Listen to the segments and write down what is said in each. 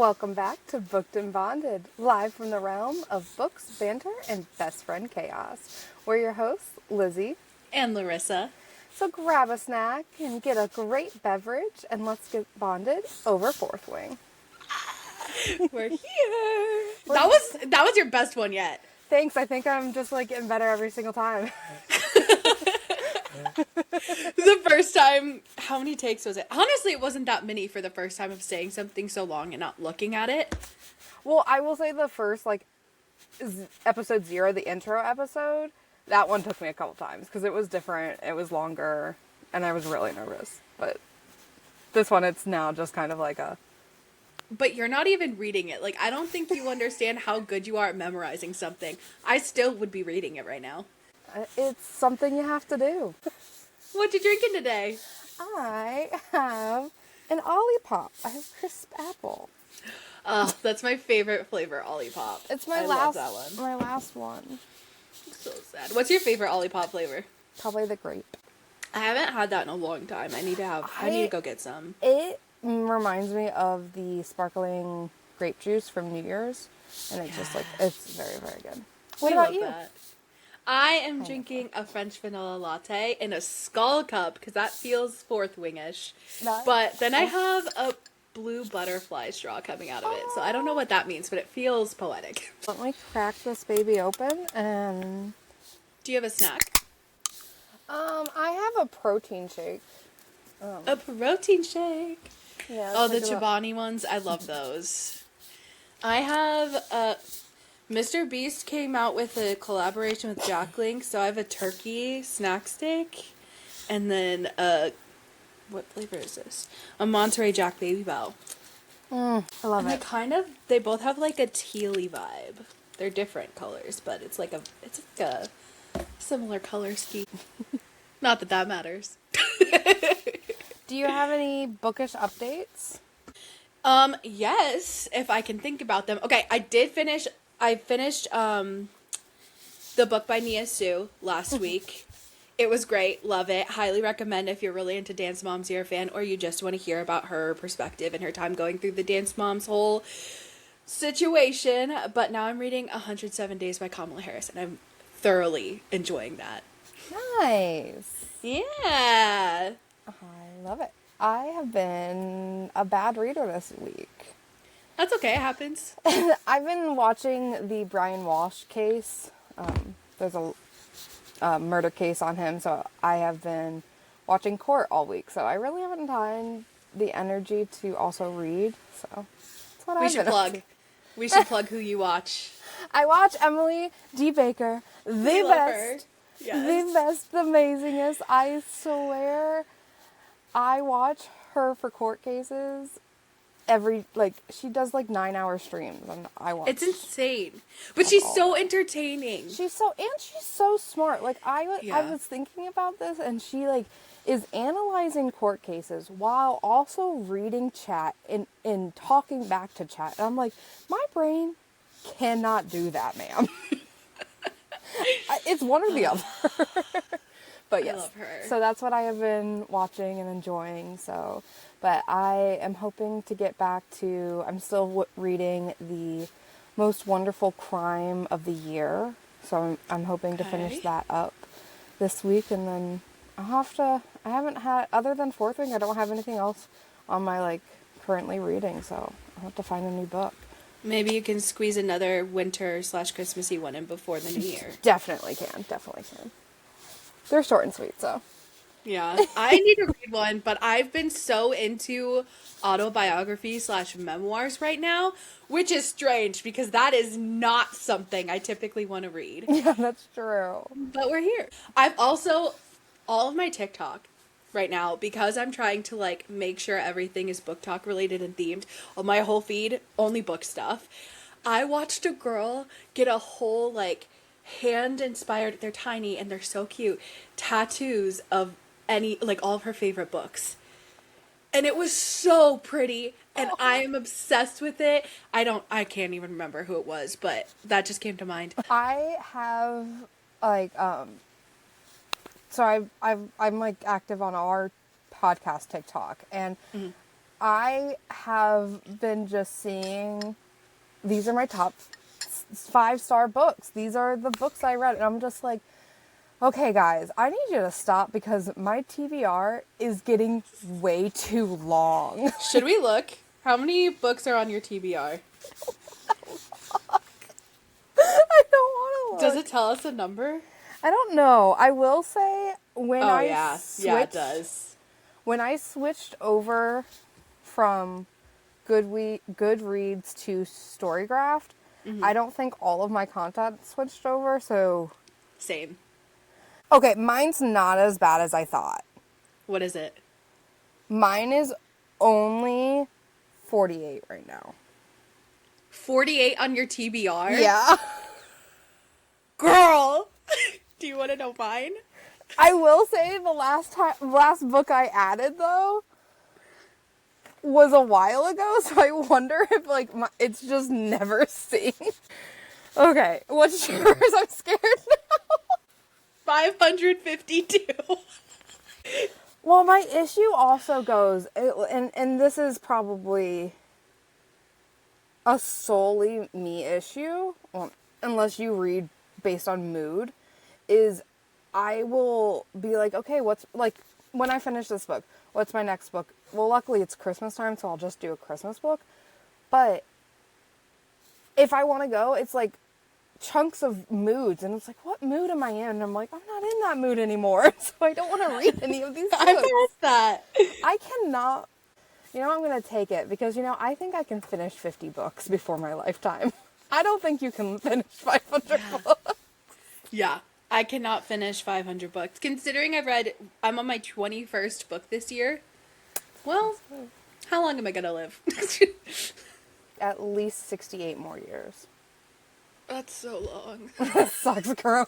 Welcome back to Booked and Bonded, live from the realm of books, banter, and best friend chaos. We're your hosts, Lizzie and Larissa. So grab a snack and get a great beverage, and let's get bonded over Fourth Wing. We're here. That was your best one yet. Thanks. I think I'm just getting better every single time. The first time, how many takes was it? Honestly, it wasn't that many for the first time of saying something so long and not looking at it. Well, I will say the first, episode 0, the intro episode, that one took me a couple times because it was different, it was longer, and I was really nervous. But this one, it's now just kind of like a... But you're not even reading it. I don't think you understand how good you are at memorizing something. I still would be reading it right now. It's something you have to do. What you drinking today? I have an Olipop. I have crisp apple. Oh, that's my favorite flavor, Olipop. It's my last one. So sad. What's your favorite Olipop flavor? Probably the grape. I haven't had that in a long time. I need to go get some. It reminds me of the sparkling grape juice from New Year's, and it's just it's very, very good. What about you? That. I am drinking a French vanilla latte in a skull cup because that feels Fourth Wing-ish. Nice. But then I have a blue butterfly straw coming out of it, so I don't know what that means, but it feels poetic. Let me crack this baby open and... Do you have a snack? I have a protein shake. A protein shake. Yeah. Oh, the Chobani ones. I love those. I have Mr. Beast came out with a collaboration with Jack Link, so I have a turkey snack stick, and then what flavor is this? A Monterey Jack Baby Bow. I love it. They both have a tealy vibe. They're different colors, but it's like a similar color scheme. Not that matters. Do you have any bookish updates? Yes, if I can think about them. Okay, I finished the book by Nia Sue last week. It was great. Love it. Highly recommend if you're really into Dance Moms, you're a fan, or you just want to hear about her perspective and her time going through the Dance Moms whole situation. But now I'm reading 107 Days by Kamala Harris, and I'm thoroughly enjoying that. Nice. Yeah. I love it. I have been a bad reader this week. That's okay. It happens. I've been watching the Brian Walsh case. There's a murder case on him, so I have been watching court all week. So I really haven't had the energy to also read. So that's what We should plug who you watch. I watch Emily D. Baker, the best, the amazingest. I swear, I watch her for court cases. She does 9-hour streams, and I watch. It's insane, but she's so entertaining. She's so smart. I was thinking about this, and she is analyzing court cases while also reading chat and talking back to chat. And I'm like, my brain cannot do that, ma'am. It's one or the other. But yes, I love her. So that's what I have been watching and enjoying. But I am hoping to get back to... I'm still reading The Most Wonderful Crime of the Year. So I'm hoping to finish that up this week. And then I'll have to... I haven't had... Other than Fourth Wing, I don't have anything else on my, currently reading. So I'll have to find a new book. Maybe you can squeeze another winter/Christmassy one in before the new year. Definitely can. They're short and sweet, so... Yeah, I need to read one, but I've been so into autobiography/memoirs right now, which is strange because that is not something I typically want to read. Yeah, that's true. But we're here. I've also, all of my TikTok right now, because I'm trying to make sure everything is book talk related and themed, on my whole feed, only book stuff. I watched a girl get a whole hand inspired, they're tiny and they're so cute, tattoos of all of her favorite books, and it was so pretty, and I am obsessed with it. I can't even remember who it was, but that just came to mind. I have so I'm active on our podcast TikTok, and I have been just seeing, these are my top 5-star books. These are the books I read. And I'm just like, okay, guys, I need you to stop because my TBR is getting way too long. Should we look? How many books are on your TBR? I don't want to look. Does it tell us a number? I don't know. I will say when Oh, I yeah. switched, Yeah, it does. when I switched over from Goodreads to Storygraph, I don't think all of my content switched over, so... Same. Okay, mine's not as bad as I thought. What is it? Mine is only 48 right now. 48 on your TBR? Yeah. Girl! Do you want to know mine? I will say the last book I added, though, was a while ago, so I wonder if, like, it's just never seen. Okay, what's yours? I'm scared now. 552. Well, my issue also goes, and this is probably a solely me issue, well, unless you read based on mood, is I will be like, okay, what's, like, when I finish this book, what's my next book? Well, luckily it's Christmas time, so I'll just do a Christmas book. But if I want to go, it's like chunks of moods, and it's like, what mood am I in? And I'm like, I'm not in that mood anymore, so I don't want to read any of these books. I felt that. I cannot, I'm going to take it, because, I think I can finish 50 books before my lifetime. I don't think you can finish 500 books. Yeah, I cannot finish 500 books. Considering I'm on my 21st book this year. Well, how long am I going to live? At least 68 more years. That's so long. That sucks, girl.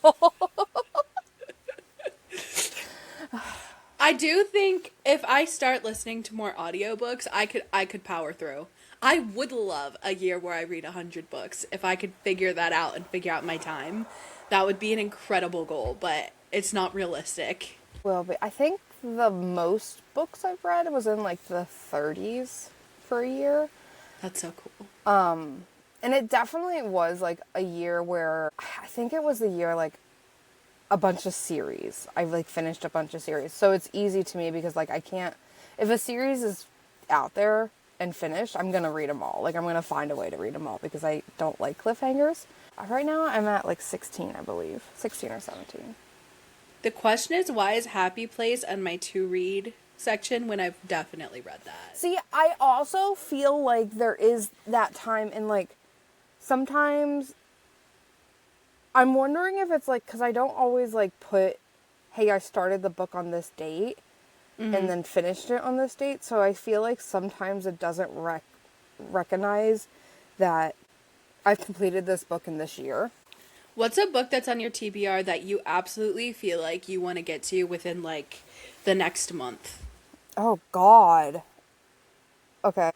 I do think if I start listening to more audiobooks, I could power through. I would love a year where I read 100 books. If I could figure that out and figure out my time, that would be an incredible goal, but it's not realistic. Well, but I think the most books I've read was in like the 30s for a year. That's so cool. And it definitely was like a year where, I think it was the year like a bunch of series. I've like finished a bunch of series. So it's easy to me because like I can't, if a series is out there and finished, I'm going to read them all. Like I'm going to find a way to read them all because I don't like cliffhangers. Right now I'm at like 16, I believe. 16 or 17. The question is, why is Happy Place on my to-read section when I've definitely read that? See, I also feel like there is that time in like, sometimes I'm wondering if it's like, because I don't always like put, hey, I started the book on this date and then finished it on this date. So I feel like sometimes it doesn't recognize that I've completed this book in this year. What's a book that's on your TBR that you absolutely feel like you want to get to within like the next month? Oh, God. Okay.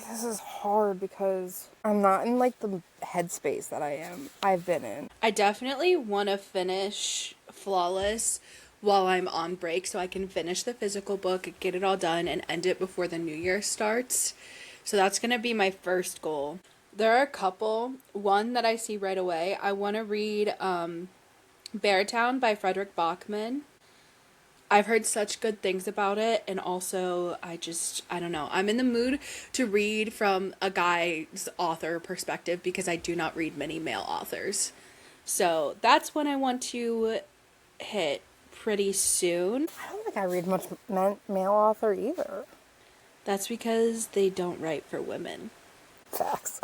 This is hard because I'm not in like the headspace that I've been in. I definitely want to finish Flawless while I'm on break so I can finish the physical book, get it all done, and end it before the new year starts. So that's going to be my first goal. There are a couple. One that I see right away. I want to read Beartown by Frederick Bachman. I've heard such good things about it, and also I don't know. I'm in the mood to read from a guy's author perspective because I do not read many male authors. So that's when I want to hit pretty soon. I don't think I read much male author either. That's because they don't write for women. Facts.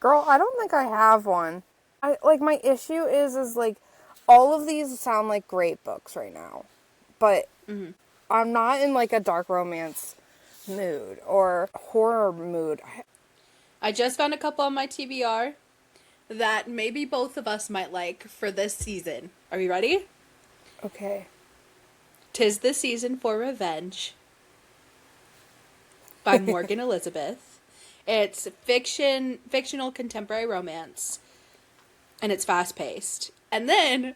Girl, I don't think I have one. My issue is like, all of these sound like great books right now, but I'm not in like a dark romance mood or horror mood. I just found a couple on my TBR that maybe both of us might like for this season. Are you ready? Okay. 'Tis the Season for Revenge by Morgan Elizabeth. It's fictional contemporary romance, and it's fast-paced. And then,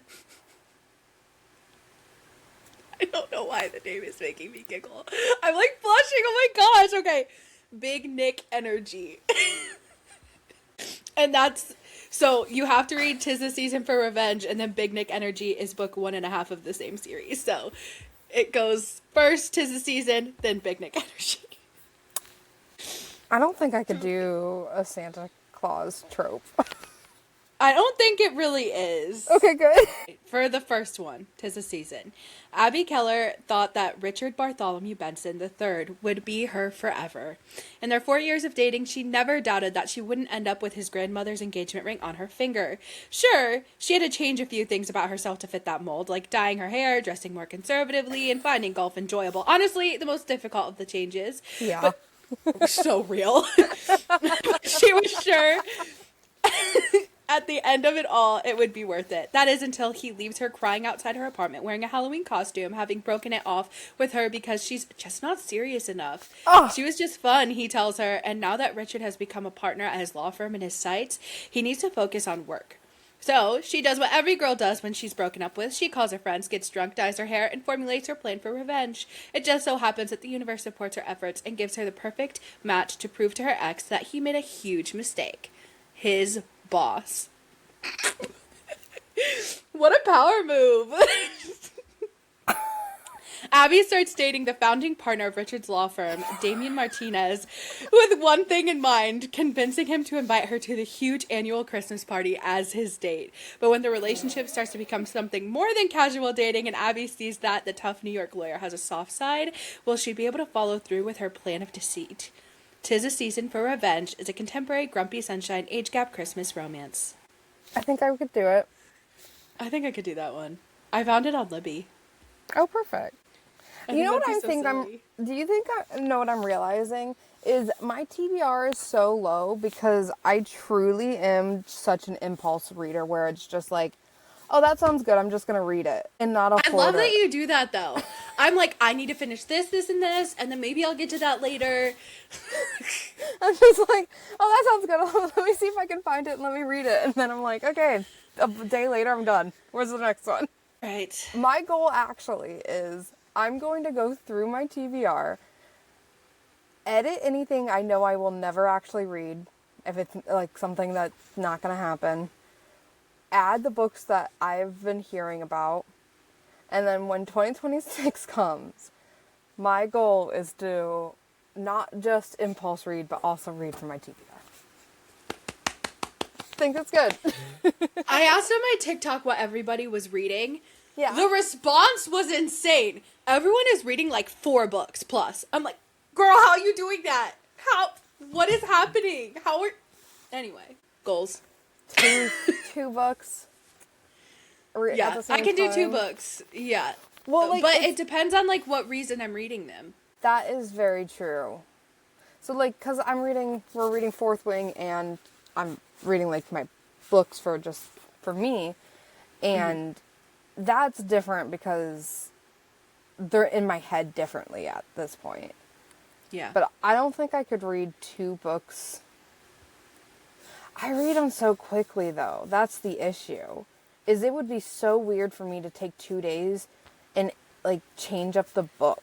I don't know why the name is making me giggle. I'm like blushing. Oh my gosh. Okay. Big Nick energy. And that's so you have to read 'Tis the Season for Revenge, and then Big Nick Energy is book 1.5 of the same series. So it goes first 'Tis the Season, then Big Nick Energy. I don't think I could do a Santa Claus trope. I don't think it really is. Okay, good. For the first one, 'Tis the Season, Abby Keller thought that Richard Bartholomew Benson III would be her forever. In their 4 years of dating, she never doubted that she wouldn't end up with his grandmother's engagement ring on her finger. Sure, she had to change a few things about herself to fit that mold, like dyeing her hair, dressing more conservatively, and finding golf enjoyable. Honestly, the most difficult of the changes. Yeah. But so real. She was sure at the end of it all, it would be worth it. That is until he leaves her crying outside her apartment wearing a Halloween costume, having broken it off with her because she's just not serious enough. Oh. She was just fun, he tells her, and now that Richard has become a partner at his law firm and his sites, he needs to focus on work. So, she does what every girl does when she's broken up with. She calls her friends, gets drunk, dyes her hair, and formulates her plan for revenge. It just so happens that the universe supports her efforts and gives her the perfect match to prove to her ex that he made a huge mistake. His boss. What a power move. Abby starts dating the founding partner of Richard's law firm, Damian Martinez, with one thing in mind, convincing him to invite her to the huge annual Christmas party as his date. But when the relationship starts to become something more than casual dating and Abby sees that the tough New York lawyer has a soft side, will she be able to follow through with her plan of deceit? 'Tis a Season for Revenge is a contemporary Grumpy Sunshine age gap Christmas romance. I think I could do it. I think I could do that one. I found it on Libby. Oh, perfect. You know what I so think silly. do you think I know what I'm realizing? Is my TBR is so low because I truly am such an impulse reader where it's just like, oh, that sounds good, I'm just going to read it and not afford it. I love that you do that, though. I'm like, I need to finish this, and this, and then maybe I'll get to that later. I'm just like, oh, that sounds good. Let me see if I can find it and let me read it. And then I'm like, okay, a day later, I'm done. Where's the next one? Right. My goal actually is I'm going to go through my TBR, edit anything I know I will never actually read, if it's like something that's not going to happen, add the books that I've been hearing about, and then when 2026 comes, my goal is to not just impulse read, but also read from my TBR. Think that's good. I asked on my TikTok what everybody was reading. Yeah. The response was insane. Everyone is reading like 4 books plus. I'm like, girl, how are you doing that? What is happening? Anyway, goals. Two books. Yeah, I can do 2 books. Yeah. Well, like, but it depends on like what reason I'm reading them. That is very true. So like, cause we're reading Fourth Wing, and I'm reading like my books for me, and that's different because they're in my head differently at this point. Yeah. But I don't think I could read 2 books. I read them so quickly, though. That's the issue. Is it would be so weird for me to take 2 days and like change up the book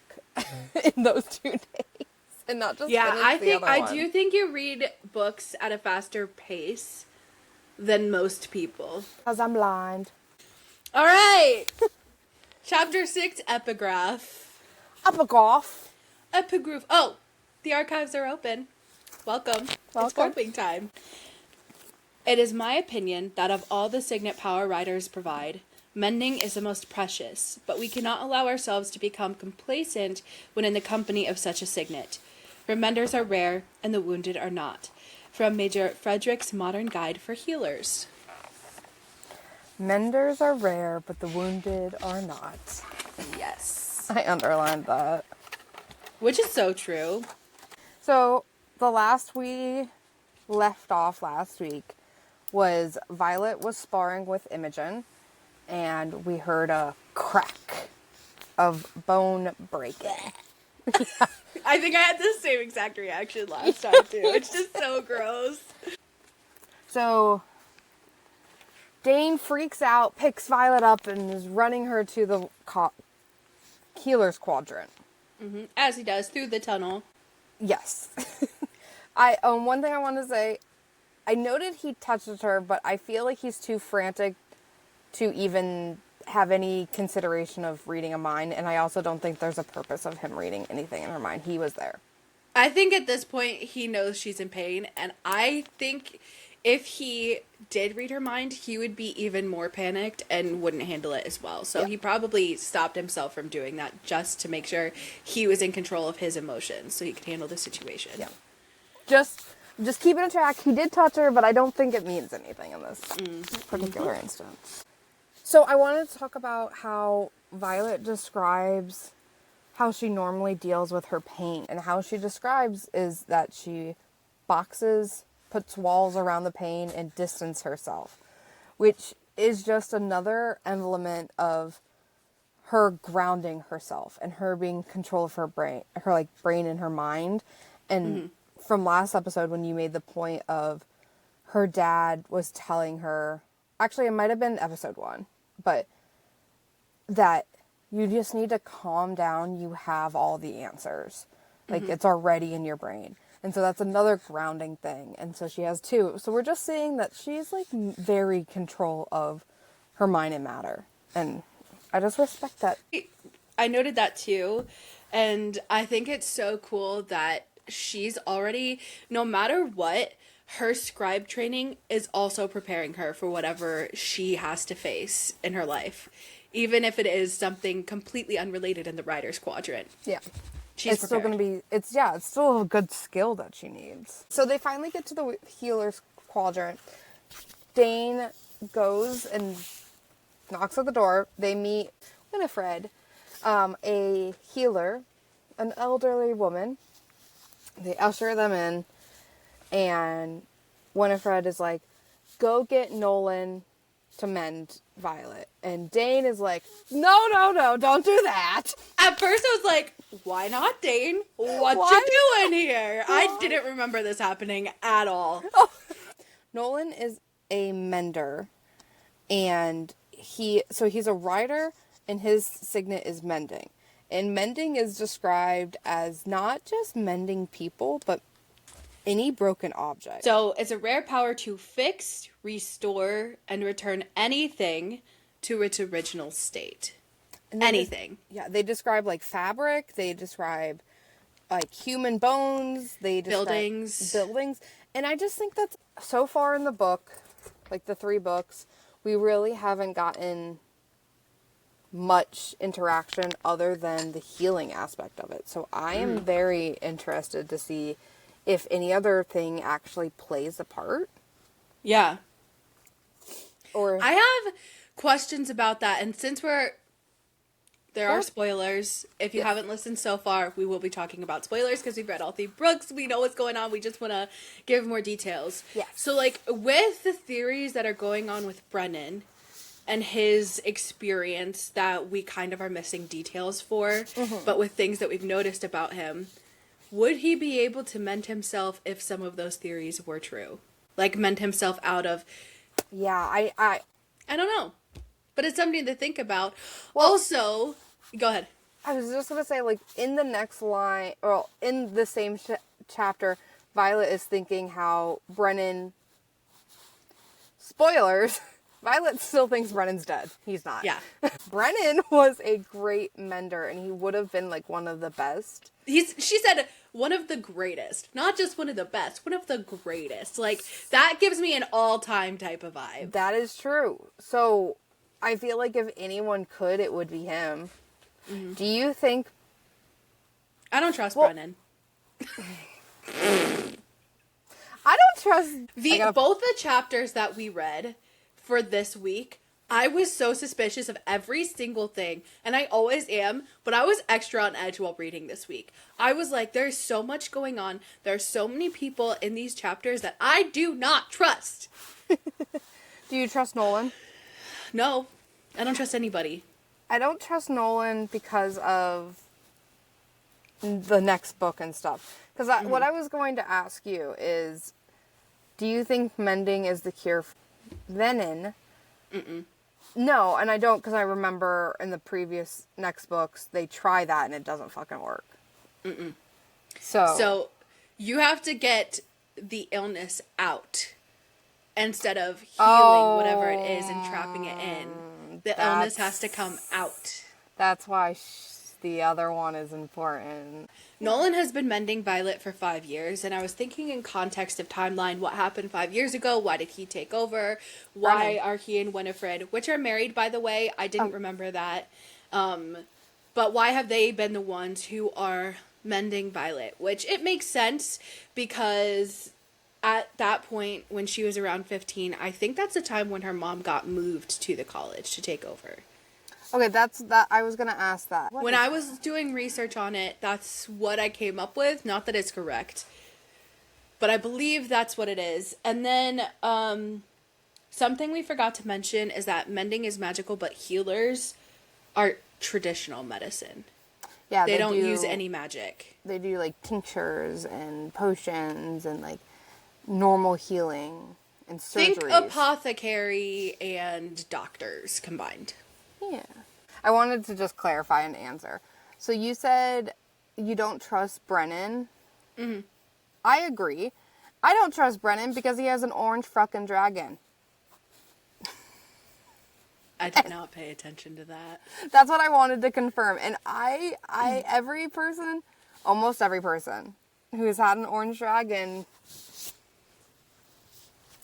in those 2 days and not just finish I do think you read books at a faster pace than most people. Because I'm blind. All right. Chapter 6, Epigraph. Epigraph. Epigraph. Oh, the archives are open. Welcome. It's coping time. It is my opinion that of all the signet power writers provide, mending is the most precious, but we cannot allow ourselves to become complacent when in the company of such a signet. For menders are rare, and the wounded are not. From Major Frederick's Modern Guide for Healers. Menders are rare, but the wounded are not. Yes. I underlined that. Which is so true. So, the last we left off last week was Violet was sparring with Imogen, and we heard a crack of bone breaking. Yeah. I think I had the same exact reaction last time, too. It's just so gross. So, Dane freaks out, picks Violet up, and is running her to the healer's quadrant. As he does through the tunnel. Yes. One thing I want to say, I noted he touches her, but I feel like he's too frantic to even have any consideration of reading a mind, and I also don't think there's a purpose of him reading anything in her mind. He was there. I think at this point he knows she's in pain, and I think if he did read her mind, he would be even more panicked and wouldn't handle it as well. So he probably stopped himself from doing that just to make sure he was in control of his emotions so he could handle the situation. Yeah. Just keep it in track. He did touch her, but I don't think it means anything in this particular instance. So I wanted to talk about how Violet describes how she normally deals with her pain. And how she describes is that she boxes, puts walls around the pain, and distance herself. Which is just another element of her grounding herself and her being in control of her brain and her mind. And from last episode when you made the point of her dad was telling her, actually it might have been episode 1, but that you just need to calm down. You have all the answers. Like, it's already in your brain. And so that's another grounding thing. And so she has 2. So we're just seeing that she's, like, very control of her mind and matter. And I just respect that. I noted that too. And I think it's so cool that she's already, no matter what, her scribe training is also preparing her for whatever she has to face in her life. Even if it is something completely unrelated in the writer's quadrant. Yeah. She's it's still going to be, it's still a good skill that she needs. So they finally get to the healer's quadrant. Dane goes and knocks at the door. They meet Winifred, a healer, an elderly woman. They usher them in, and Winifred is like, go get Nolan to mend Violet. And Dane is like, no, don't do that. At first I was like, why not, Dane? What you doing here? I didn't remember this happening at all. Oh. Nolan is a mender, and he's a writer, and his signet is mending. And mending is described as not just mending people, but any broken object. So it's a rare power to fix, restore, and return anything to its original state. Anything. They describe, like, fabric. They describe, like, human bones. They describe buildings. And I just think that's, so far in the book, like the 3 books, we really haven't gotten much interaction other than the healing aspect of it. So I am very interested to see if any other thing actually plays a part. Yeah. Or I have questions about that, and since there are spoilers. If you haven't listened so far, we will be talking about spoilers because we've read all 3 books. We know what's going on. We just want to give more details. Yes. So, like, with the theories that are going on with Brennan and his experience that we kind of are missing details for, but with things that we've noticed about him, would he be able to mend himself if some of those theories were true? Like, mend himself out of... Yeah, I don't know. But it's something to think about. Well, also, go ahead. I was just going to say, like, in the next line, or in the same chapter, Violet is thinking how Brennan... Spoilers! Violet still thinks Brennan's dead. He's not. Yeah. Brennan was a great mender, and he would have been, like, one of the best. She said one of the greatest. Not just one of the best, one of the greatest. Like, that gives me an all-time type of vibe. That is true. So, I feel like if anyone could, it would be him. Mm-hmm. Do you think... I don't trust Brennan. I don't trust... Both the chapters that we read for this week, I was so suspicious of every single thing, and I always am, but I was extra on edge while reading this week. I was like, there's so much going on, there's so many people in these chapters that I do not trust. Do you trust Nolan? No, I don't trust anybody. I don't trust Nolan because of the next book and stuff. Because what I was going to ask you is, do you think mending is the cure for Venom? No, and I don't, because I remember in the previous next books, they try that and it doesn't fucking work. So, So you have to get the illness out instead of healing whatever it is and trapping it in. The illness has to come out. that's why the other one is important. Nolan has been mending Violet for 5 years, and I was thinking in context of timeline, what happened 5 years ago? Why did he take over? Why are he and Winifred, which are married, by the way? I didn't remember that. But why have they been the ones who are mending Violet? Which it makes sense because at that point, when she was around 15, I think that's the time when her mom got moved to the college to take over. Okay, that. I was gonna ask that. When I was doing research on it, that's what I came up with. Not that it's correct, but I believe that's what it is. And then something we forgot to mention is that mending is magical, but healers are traditional medicine. Yeah, they don't use any magic. They do like tinctures and potions and like normal healing and surgeries. Think apothecary and doctors combined. Yeah. I wanted to just clarify an answer. So you said you don't trust Brennan. Mm-hmm. I agree. I don't trust Brennan because he has an orange fucking dragon. I did not pay attention to that. That's what I wanted to confirm. And almost every person who's had an orange dragon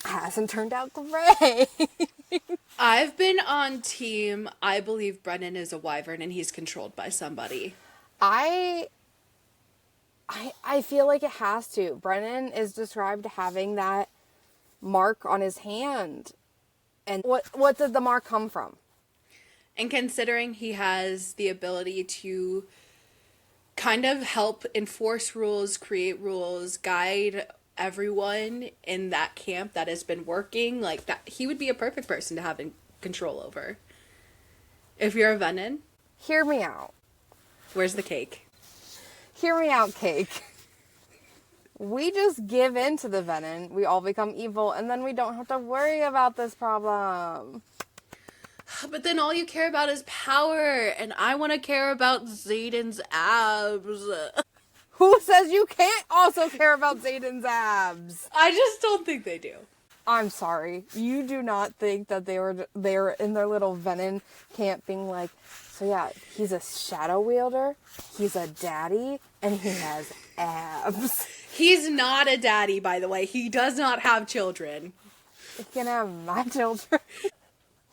hasn't turned out great. I've been on team, I believe Brennan is a wyvern and he's controlled by somebody. I feel like it has to. Brennan is described having that mark on his hand. And what did the mark come from? And considering he has the ability to kind of help enforce rules, create rules, guide everyone in that camp that has been working, like that, he would be a perfect person to have control over. If you're a Venom, hear me out. Where's the cake? Hear me out, cake. We just give in to the venom, we all become evil, and then we don't have to worry about this problem. But then all you care about is power, and I want to care about Zayden's abs. Who says you can't also care about Zayden's abs? I just don't think they do. I'm sorry. You do not think that they were in their little venom camp being like, so yeah, he's a shadow wielder, he's a daddy, and he has abs. He's not a daddy, by the way. He does not have children. He can have my children.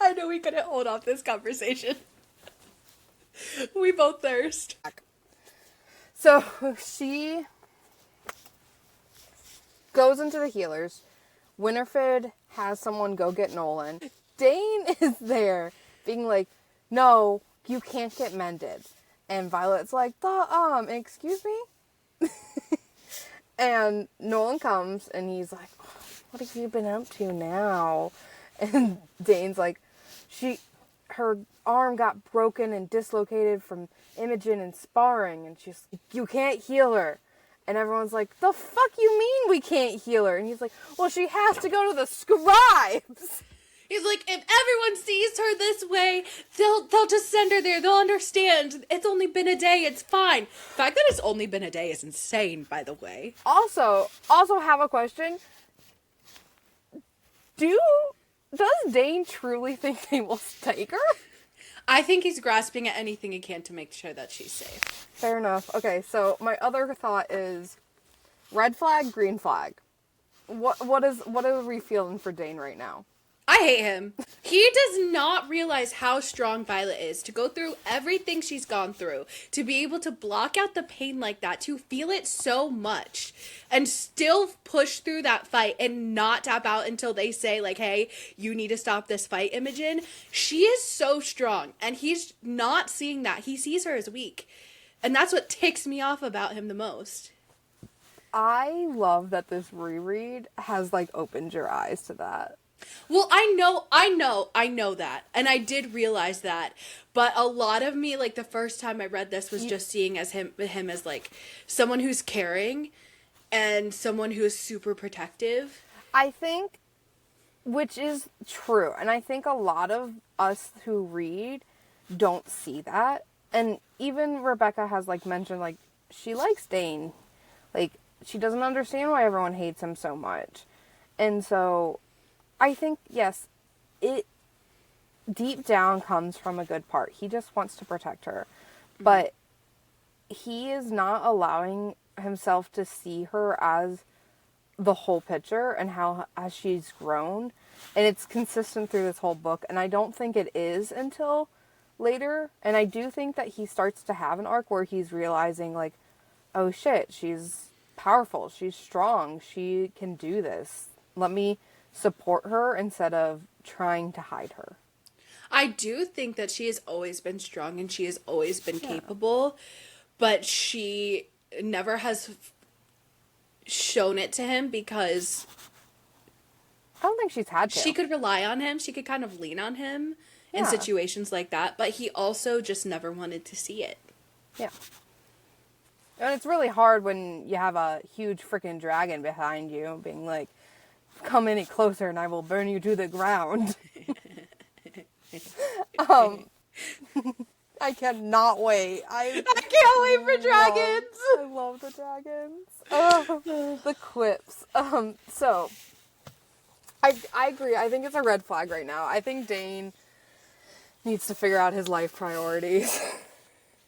I know we couldn't hold off this conversation. We both thirst. So she goes into the healers. Winifred has someone go get Nolan. Dane is there being like, no, you can't get mended. And Violet's like, excuse me? And Nolan comes and he's like, oh, what have you been up to now? And Dane's like, her arm got broken and dislocated from Imogen and sparring, and she's like, you can't heal her. And everyone's like, the fuck you mean we can't heal her? And he's like, well, she has to go to the scribes. He's like, if everyone sees her this way, they'll just send her there. They'll understand. It's only been a day. It's fine. The fact that it's only been a day is insane, by the way. Also have a question. Does Dane truly think they will take her? I think he's grasping at anything he can to make sure that she's safe. Fair enough. Okay, so my other thought is red flag, green flag. What are we feeling for Dane right now? I hate him. He does not realize how strong Violet is to go through everything she's gone through, to be able to block out the pain like that, to feel it so much, and still push through that fight and not tap out until they say, like, hey, you need to stop this fight, Imogen. She is so strong, and he's not seeing that. He sees her as weak, and that's what ticks me off about him the most. I love that this reread has, like, opened your eyes to that. Well, I know that. And I did realize that. But a lot of me, like, the first time I read this was just seeing him as, like, someone who's caring and someone who is super protective. I think Which is true. And I think a lot of us who read don't see that. And even Rebecca has, like, mentioned, like, she likes Dane. Like, she doesn't understand why everyone hates him so much. And so I think, yes, it deep down comes from a good part. He just wants to protect her. But he is not allowing himself to see her as the whole picture and how as she's grown. And it's consistent through this whole book. And I don't think it is until later. And I do think that he starts to have an arc where he's realizing, like, oh shit, she's powerful. She's strong. She can do this. Let me support her instead of trying to hide her. I do think that she has always been strong and she has always been capable, but she never has shown it to him because I don't think she's had to. she could rely on him. She could kind of lean on him in situations like that, but he also just never wanted to see it. Yeah. And it's really hard when you have a huge freaking dragon behind you being like, come any closer and I will burn you to the ground. I cannot wait. I can't wait for dragons. I love the dragons. Oh, the quips. So I agree. I think it's a red flag right now. I think Dane needs to figure out his life priorities.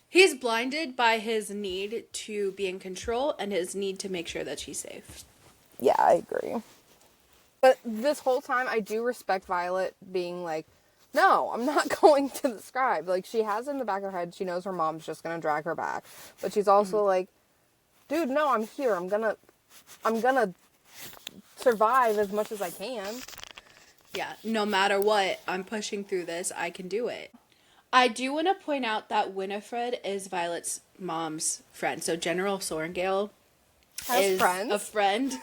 He's blinded by his need to be in control and his need to make sure that she's safe. Yeah, I agree. But this whole time, I do respect Violet being like, no, I'm not going to the scribe. Like, she has in the back of her head, she knows her mom's just gonna drag her back. But she's also like, dude, no, I'm here. I'm gonna survive as much as I can. Yeah, no matter what, I'm pushing through this. I can do it. I do want to point out that Winifred is Violet's mom's friend. So General Sorengale is a friend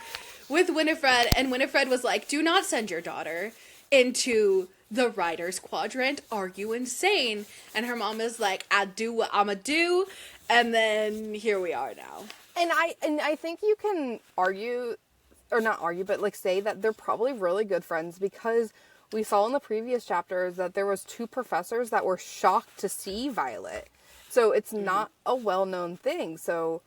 with Winifred. And Winifred was like, do not send your daughter into the writer's quadrant. Are you insane? And her mom is like, I do what I'ma do. And then here we are now. And I think you can argue, or not argue, but like say that they're probably really good friends because we saw in the previous chapters that there was 2 professors that were shocked to see Violet. So it's not a well-known thing. So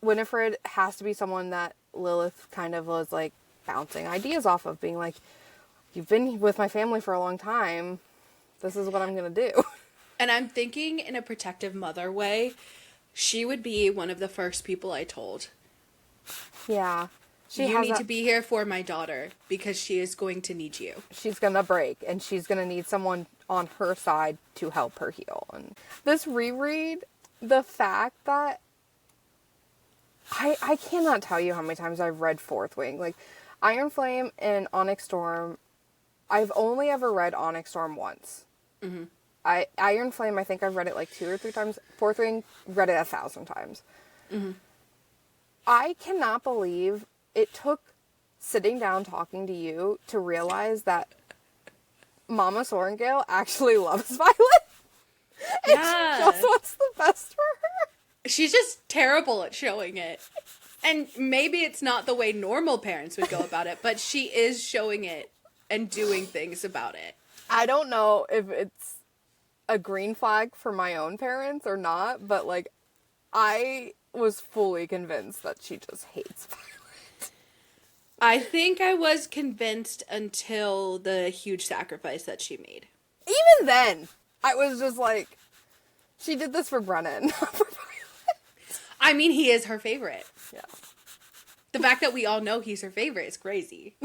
Winifred has to be someone that Lilith kind of was like bouncing ideas off of, being like, you've been with my family for a long time. This is what I'm going to do. And I'm thinking in a protective mother way, she would be one of the first people I told. Yeah. You need to be here for my daughter because she is going to need you. She's going to break and she's going to need someone on her side to help her heal. And this reread, the fact that I cannot tell you how many times I've read Fourth Wing. Like, Iron Flame and Onyx Storm, I've only ever read Onyx Storm once. Mm-hmm. Iron Flame, I think I've read it like 2 or 3 times. Fourth Wing, read it 1,000 times. Mm-hmm. I cannot believe it took sitting down talking to you to realize that Mama Sorengale actually loves Violet. And she just wants the best for her. She's just terrible at showing it. And maybe it's not the way normal parents would go about it, but she is showing it and doing things about it. I don't know if it's a green flag for my own parents or not, but like, I was fully convinced that she just hates Violet. I think I was convinced until the huge sacrifice that she made. Even then, I was just like, she did this for Brennan, not for Violet. I mean, he is her favorite. Yeah. The fact that we all know he's her favorite is crazy.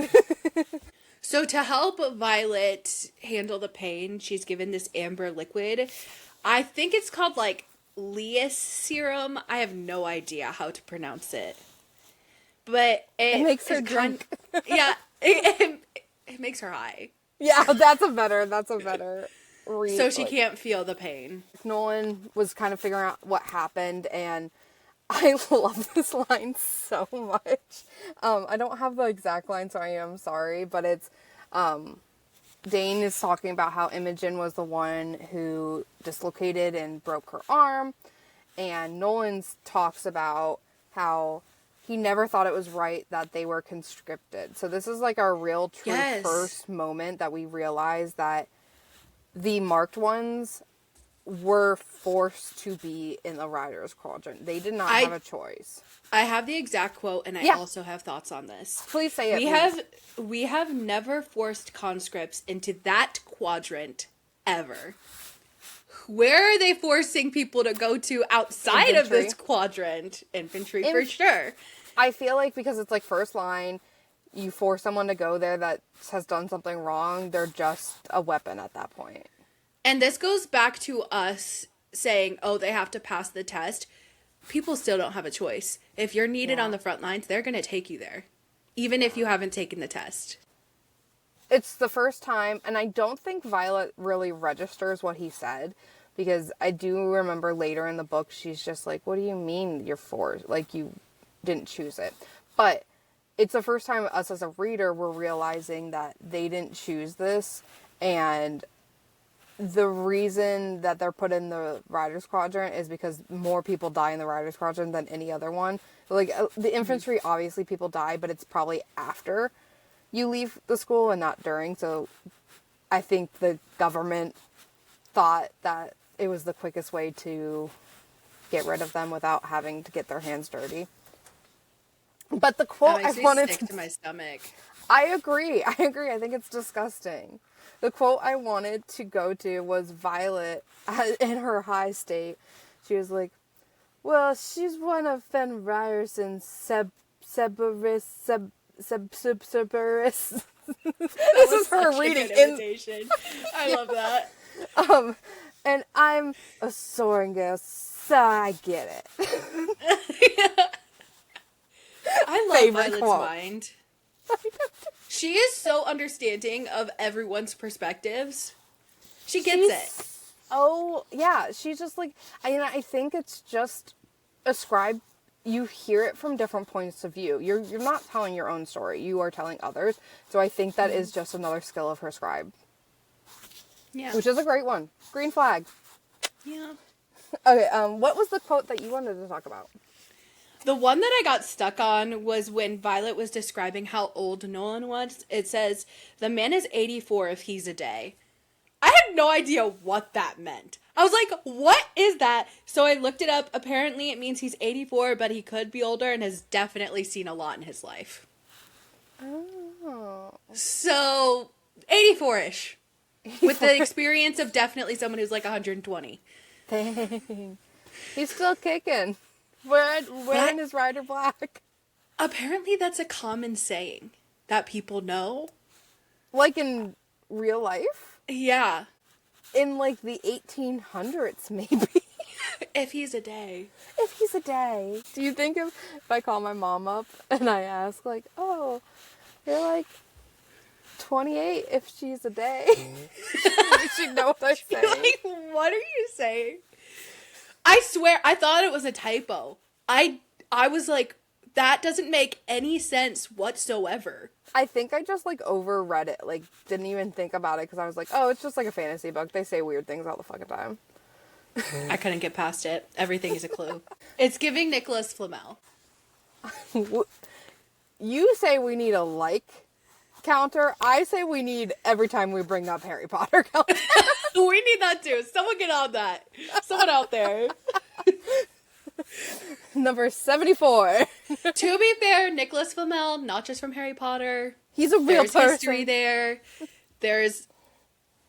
So to help Violet handle the pain, she's given this amber liquid. I think it's called like Lias serum. I have no idea how to pronounce it. But it makes her drunk. Yeah, it makes her high. Yeah, that's a better read. So she can't feel the pain. Nolan was kind of figuring out what happened, and I love this line so much. I don't have the exact line, so I am sorry, but it's Dane is talking about how Imogen was the one who dislocated and broke her arm, and Nolan talks about how he never thought it was right that they were conscripted. So this is like our real true Yes. first moment that we realize that the marked ones were forced to be in the Riders Quadrant. They did not have a choice. I have the exact quote, and I also have thoughts on this. Please say it. We have never forced conscripts into that quadrant ever. Where are they forcing people to go to outside of this quadrant? Infantry for sure. I feel like because it's like first line, you force someone to go there that has done something wrong, they're just a weapon at that point. And this goes back to us saying, oh, they have to pass the test. People still don't have a choice. If you're needed on the front lines, they're going to take you there, even if you haven't taken the test. It's the first time, and I don't think Violet really registers what he said, because I do remember later in the book, she's just like, what do you mean you're forced? Like, you didn't choose it. But it's the first time us as a reader were realizing that they didn't choose this, and the reason that they're put in the Riders Quadrant is because more people die in the Riders Quadrant than any other one. Like, the infantry, obviously people die, but it's probably after you leave the school and not during. So I think the government thought that it was the quickest way to get rid of them without having to get their hands dirty. But the quote I wanted to my stomach. I agree. I think it's disgusting. The quote I wanted to go to was Violet in her high state. She was like, well, she's one of Fen Ryerson's Cerberus. This is her reading imitation. I love that. And I'm a soaring girl, so I get it. I love Violet's mind. She is so understanding of everyone's perspectives. She gets it. Oh, yeah. She's just like, I think it's just ascribed. You hear it from different points of view. You're not telling your own story. You are telling others. So I think that is just another skill of her scribe. Yeah. Which is a great one. Green flag. Yeah. Okay, what was the quote that you wanted to talk about? The one that I got stuck on was when Violet was describing how old Nolan was. It says, the man is 84 if he's a day. I had no idea what that meant. I was like, what is that? So I looked it up. Apparently it means he's 84, but he could be older and has definitely seen a lot in his life. Oh. So, 84-ish. With the experience of definitely someone who's like 120. Dang. He's still kicking. Wearing his rider black. Apparently that's a common saying that people know. Like in real life? Yeah. In like the 1800s, maybe. If he's a day. If he's a day. Do you think if I call my mom up and I ask like, oh, you're like 28 if she's a day? She'd know what I'm saying. Like, what are you saying? I swear, I thought it was a typo. I was like, that doesn't make any sense whatsoever. I think I just, like, overread it. Like, didn't even think about it because I was like, oh, it's just like a fantasy book. They say weird things all the fucking time. I couldn't get past it. Everything is a clue. It's giving Nicholas Flamel. You say we need a like counter. I say we need every time we bring up Harry Potter counter. We need that too. Someone get on that. Someone out there. Number 74. To be fair, Nicholas Flamel, not just from Harry Potter. He's a real person. There's history there. There's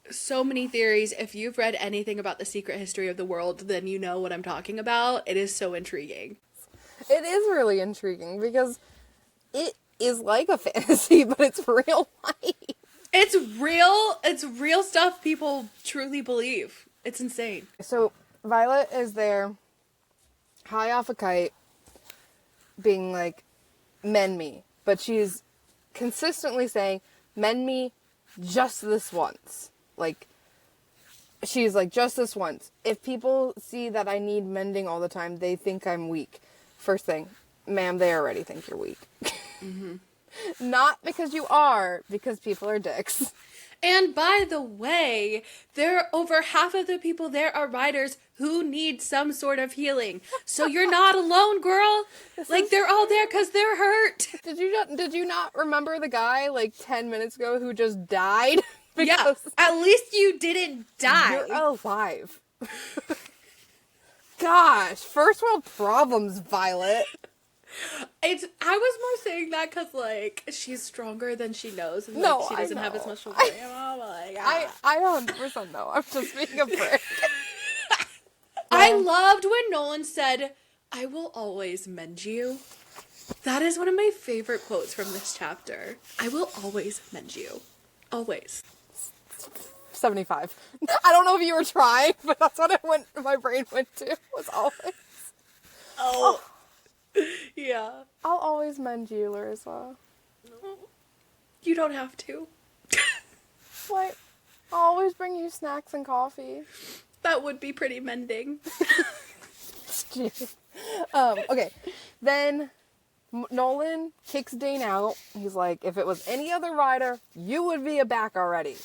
so many theories. If you've read anything about the secret history of the world, then you know what I'm talking about. It is so intriguing. It is really intriguing because it is like a fantasy, but it's real life. It's real stuff people truly believe. It's insane. So Violet is there, high off a kite, being like, mend me. But she's consistently saying, mend me just this once. Like, she's like, just this once. If people see that I need mending all the time, they think I'm weak. First thing, ma'am, they already think you're weak. Mm-hmm. Not because you are, because people are dicks. And by the way, over half of the people there are writers who need some sort of healing. So you're not alone, girl. They're all there because they're hurt. Did you not remember the guy like 10 minutes ago who just died? Yeah, at least you didn't die. You're alive. Gosh, first world problems, Violet. I was more saying that because, like, she's stronger than she knows, and she doesn't have as much to worry about. I 100% know. I'm just being a prick. I loved when Nolan said, "I will always mend you." That is one of my favorite quotes from this chapter. I will always mend you. Always. 75. I don't know if you were trying, but that's what my brain went to, was always. Oh. Yeah. I'll always mend you, Larissa. You don't have to. What? I'll always bring you snacks and coffee. That would be pretty mending. Okay. Then Nolan kicks Dane out. He's like, if it was any other rider, you would be back already.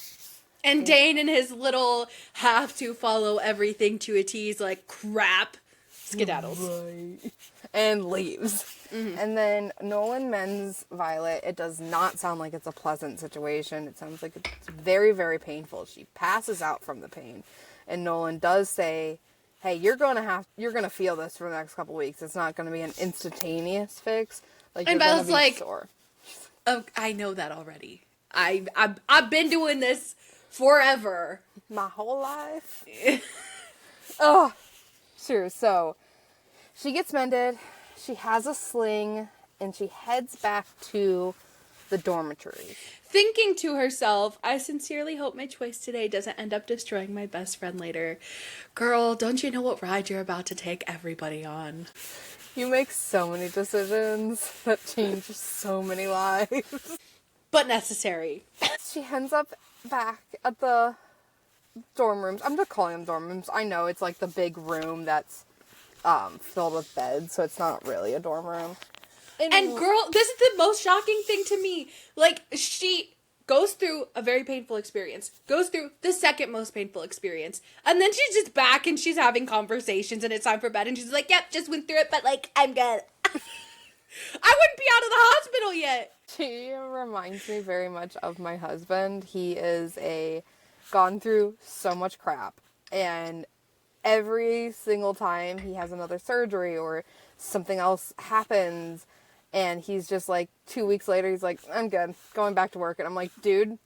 And Dane and his little have to follow everything to a T is like, crap. Skedaddles. Right. And leaves. Mm-hmm. And then Nolan mends Violet. It does not sound like it's a pleasant situation. It sounds like it's very, very painful. She passes out from the pain. And Nolan does say, hey, you're gonna feel this for the next couple weeks. It's not gonna be an instantaneous fix. Like, and you're gonna Bella's be like, sore. Oh, I know that already. I've been doing this forever. My whole life. Oh, sure. So she gets mended. She has a sling, and she heads back to the dormitory. Thinking to herself, I sincerely hope my choice today doesn't end up destroying my best friend later. Girl, don't you know what ride you're about to take everybody on? You make so many decisions that change so many lives. But necessary. She ends up back at the dorm rooms. I'm just calling them dorm rooms. I know it's like the big room that's filled with beds, so it's not really a dorm room. And girl, this is the most shocking thing to me. Like, she goes through a very painful experience, goes through the second most painful experience, and then she's just back and she's having conversations and it's time for bed and she's like, yep, just went through it, but like, I'm good. I wouldn't be out of the hospital yet. She reminds me very much of my husband. He is gone through so much crap, and every single time he has another surgery or something else happens, and he's just like 2 weeks later, he's like, I'm good, going back to work. And I'm like, dude.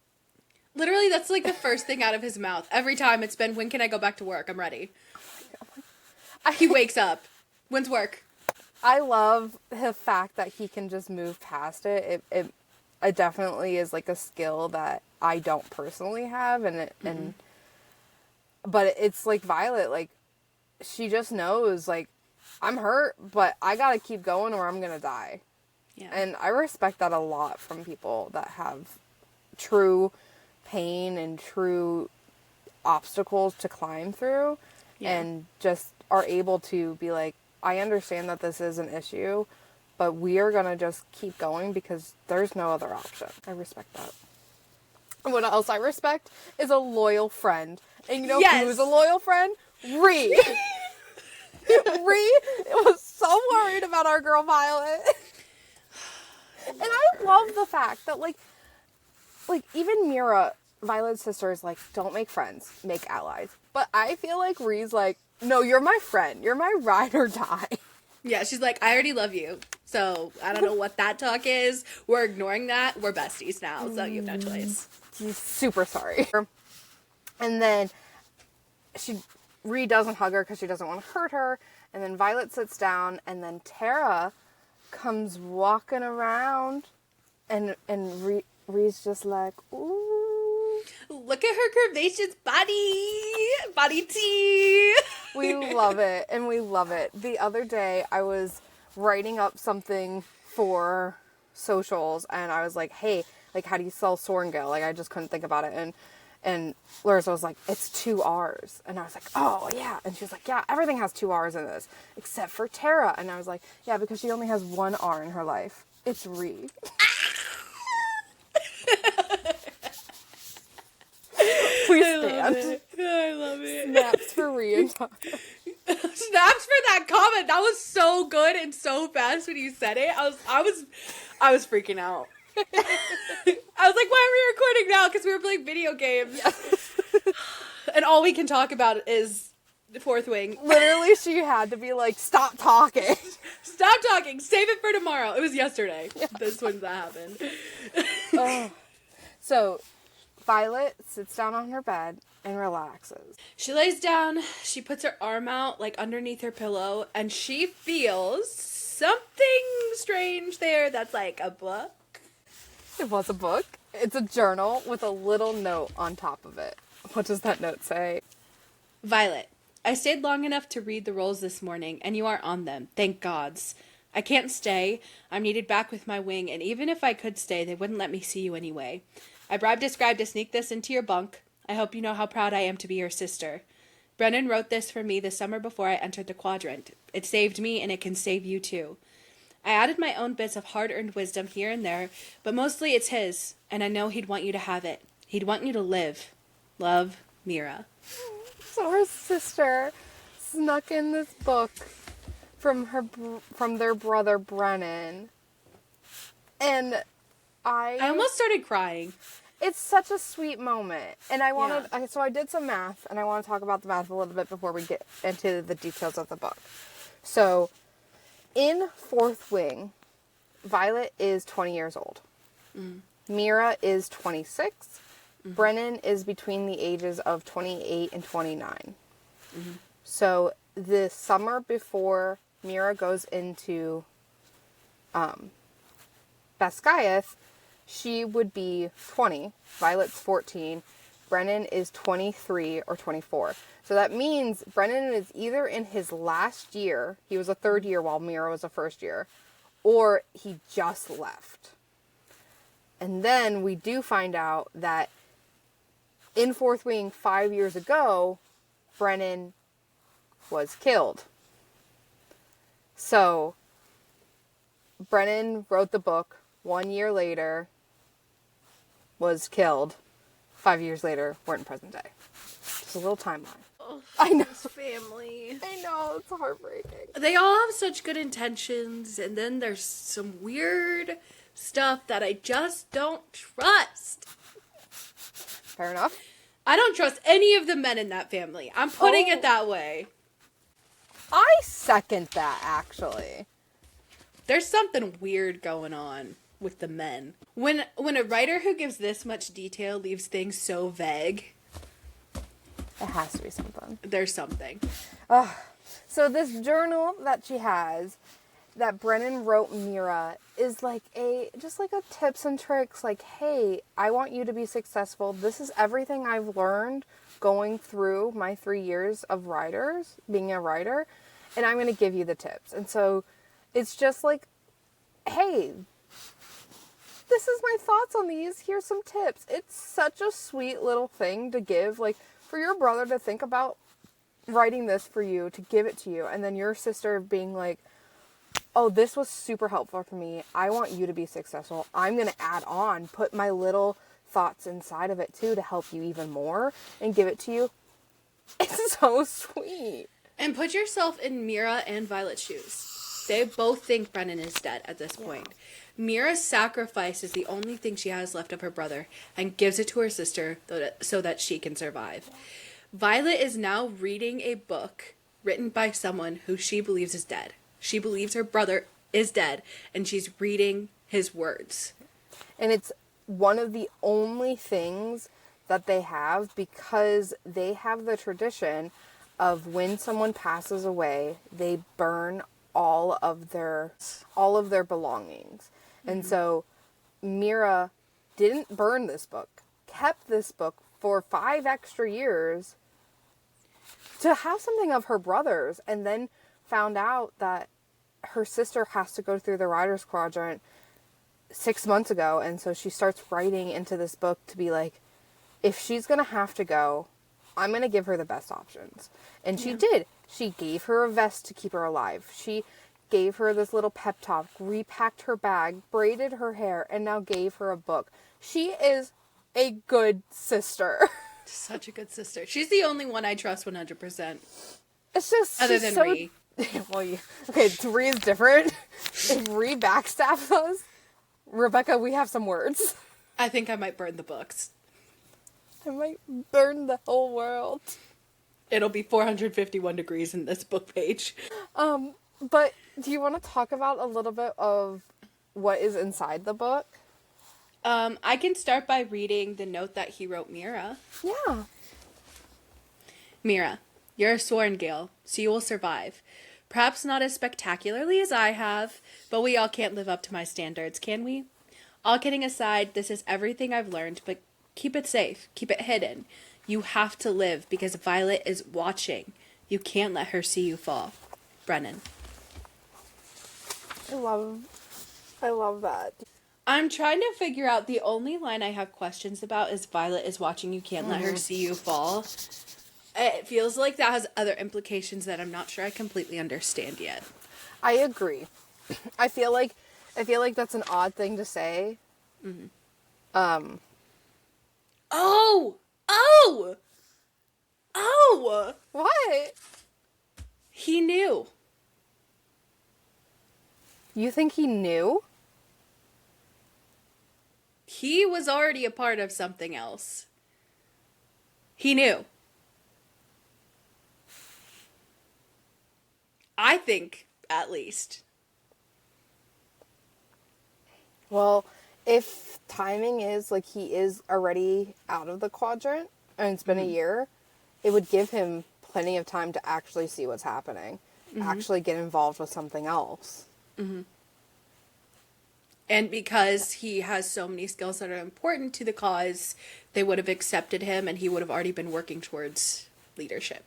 Literally, that's like the first thing out of his mouth. Every time it's been, when can I go back to work? I'm ready. He wakes up. When's work? I love the fact that he can just move past it. It definitely is like a skill that I don't personally have, but it's like Violet, like, she just knows, like, I'm hurt, but I gotta keep going or I'm gonna die. Yeah. And I respect that a lot from people that have true pain and true obstacles to climb through, and just are able to be like, I understand that this is an issue, but we are gonna just keep going because there's no other option. I respect that. And what else I respect is a loyal friend. And you know who's a loyal friend? Ree. Ree was so worried about our girl Violet. And I love the fact that, like even Mira, Violet's sister, is like, don't make friends, make allies. But I feel like Ree's like, no, you're my friend. You're my ride or die. Yeah, she's like, I already love you. So I don't know what that talk is. We're ignoring that. We're besties now, so you have no choice. She's super sorry. And then Ree doesn't hug her because she doesn't want to hurt her. And then Violet sits down, and then Tara comes walking around, and Ree's just like, ooh. Look at her curvaceous body tea. We love it, and we love it. The other day, I was writing up something for socials, and I was like, hey, like, how do you spell Sorengale? Like, I just couldn't think about it, and Larissa was like, it's 2 R's. And I was like, oh, yeah. And she was like, yeah, everything has 2 R's in this, except for Tara. And I was like, yeah, because she only has 1 R in her life. It's Ree. stand. I love it. Snaps for Rhea. Snaps for that comment. That was so good and so fast when you said it. I was freaking out. I was like, why are we recording now? Because we were playing video games. Yes. And all we can talk about is the Fourth Wing. Literally, she had to be like, stop talking. Stop talking. Save it for tomorrow. It was yesterday. Yeah. This when that happened. So, Violet sits down on her bed and relaxes. She lays down. She puts her arm out, like, underneath her pillow. And she feels something strange there that's like a book. It was a book. It's a journal with a little note on top of it. What does that note say? Violet, I stayed long enough to read the rolls this morning, and you are on them. Thank gods. I can't stay. I'm needed back with my wing, and even if I could stay, they wouldn't let me see you anyway. I bribed a scribe to sneak this into your bunk. I hope you know how proud I am to be your sister. Brennan wrote this for me the summer before I entered the quadrant. It saved me, and it can save you too. I added my own bits of hard-earned wisdom here and there, but mostly it's his, and I know he'd want you to have it. He'd want you to live. Love, Mira. So her sister snuck in this book from their brother Brennan, and I almost started crying. It's such a sweet moment, and so I did some math, and I want to talk about the math a little bit before we get into the details of the book. So, in Fourth Wing, Violet is 20 years old. Mm. Mira is 26. Mm-hmm. Brennan is between the ages of 28 and 29. Mm-hmm. So, the summer before Mira goes into Basgiath, she would be 20. Violet's 14. Brennan is 23 or 24. So that means Brennan is either in his last year, he was a third year while Mira was a first year, or he just left. And then we do find out that in Fourth Wing 5 years ago, Brennan was killed. So Brennan wrote the book 1 year later, was killed. 5 years later, we're in present day. Just a little timeline. Oh, I know. This family. I know, it's heartbreaking. They all have such good intentions, and then there's some weird stuff that I just don't trust. Fair enough. I don't trust any of the men in that family. I'm putting it that way. I second that, actually. There's something weird going on with the men. When a writer who gives this much detail leaves things so vague, it has to be something. There's something. So this journal that she has, that Brennan wrote Mira, is like just like a tips and tricks, like, hey, I want you to be successful. This is everything I've learned going through my 3 years of being a writer, and I'm going to give you the tips. And so it's just like, hey, this is my thoughts on these. Here's some tips. It's such a sweet little thing to give, like, for your brother to think about writing this for you, to give it to you, and then your sister being like, oh, this was super helpful for me. I want you to be successful. I'm going to add on, put my little thoughts inside of it too to help you even more and give it to you. It's so sweet. And put yourself in Mira and Violet's shoes. They both think Brennan is dead at this point. Mira's sacrifice is the only thing she has left of her brother and gives it to her sister so that she can survive. Violet is now reading a book written by someone who she believes is dead. She believes her brother is dead, and she's reading his words. And it's one of the only things that they have, because they have the tradition of when someone passes away, they burn all of their belongings. Mm-hmm. And so Mira didn't burn this book, kept this book for 5 extra years to have something of her brother's, and then found out that her sister has to go through the writer's quadrant 6 months ago. And so she starts writing into this book to be like, if she's going to have to go, I'm going to give her the best options. And she did. She gave her a vest to keep her alive. She gave her this little pep talk, repacked her bag, braided her hair, and now gave her a book. She is a good sister. Such a good sister. She's the only one I trust 100%. It's just Other she's than so... Ree. Well, okay, Ree is different. If Ree backstabs us, Rebecca, we have some words. I think I might burn the books. I might burn the whole world. It'll be 451 degrees in this book page. But do you want to talk about a little bit of what is inside the book? I can start by reading the note that he wrote Mira. Yeah. Mira, you're a sworn Gale, so you will survive. Perhaps not as spectacularly as I have, but we all can't live up to my standards, can we? All kidding aside, this is everything I've learned, but keep it safe. Keep it hidden. You have to live because Violet is watching. You can't let her see you fall. Brennan. I love that. I'm trying to figure out, the only line I have questions about is Violet is watching, you can't let her see you fall. It feels like that has other implications that I'm not sure I completely understand yet. I agree. I feel like that's an odd thing to say. Mm-hmm. Oh! What? He knew. You think he knew? He was already a part of something else. He knew. I think, at least. Well, if timing is like he is already out of the quadrant and it's been a year, it would give him plenty of time to actually see what's happening, actually get involved with something else. Mm-hmm. And because he has so many skills that are important to the cause, they would have accepted him and he would have already been working towards leadership.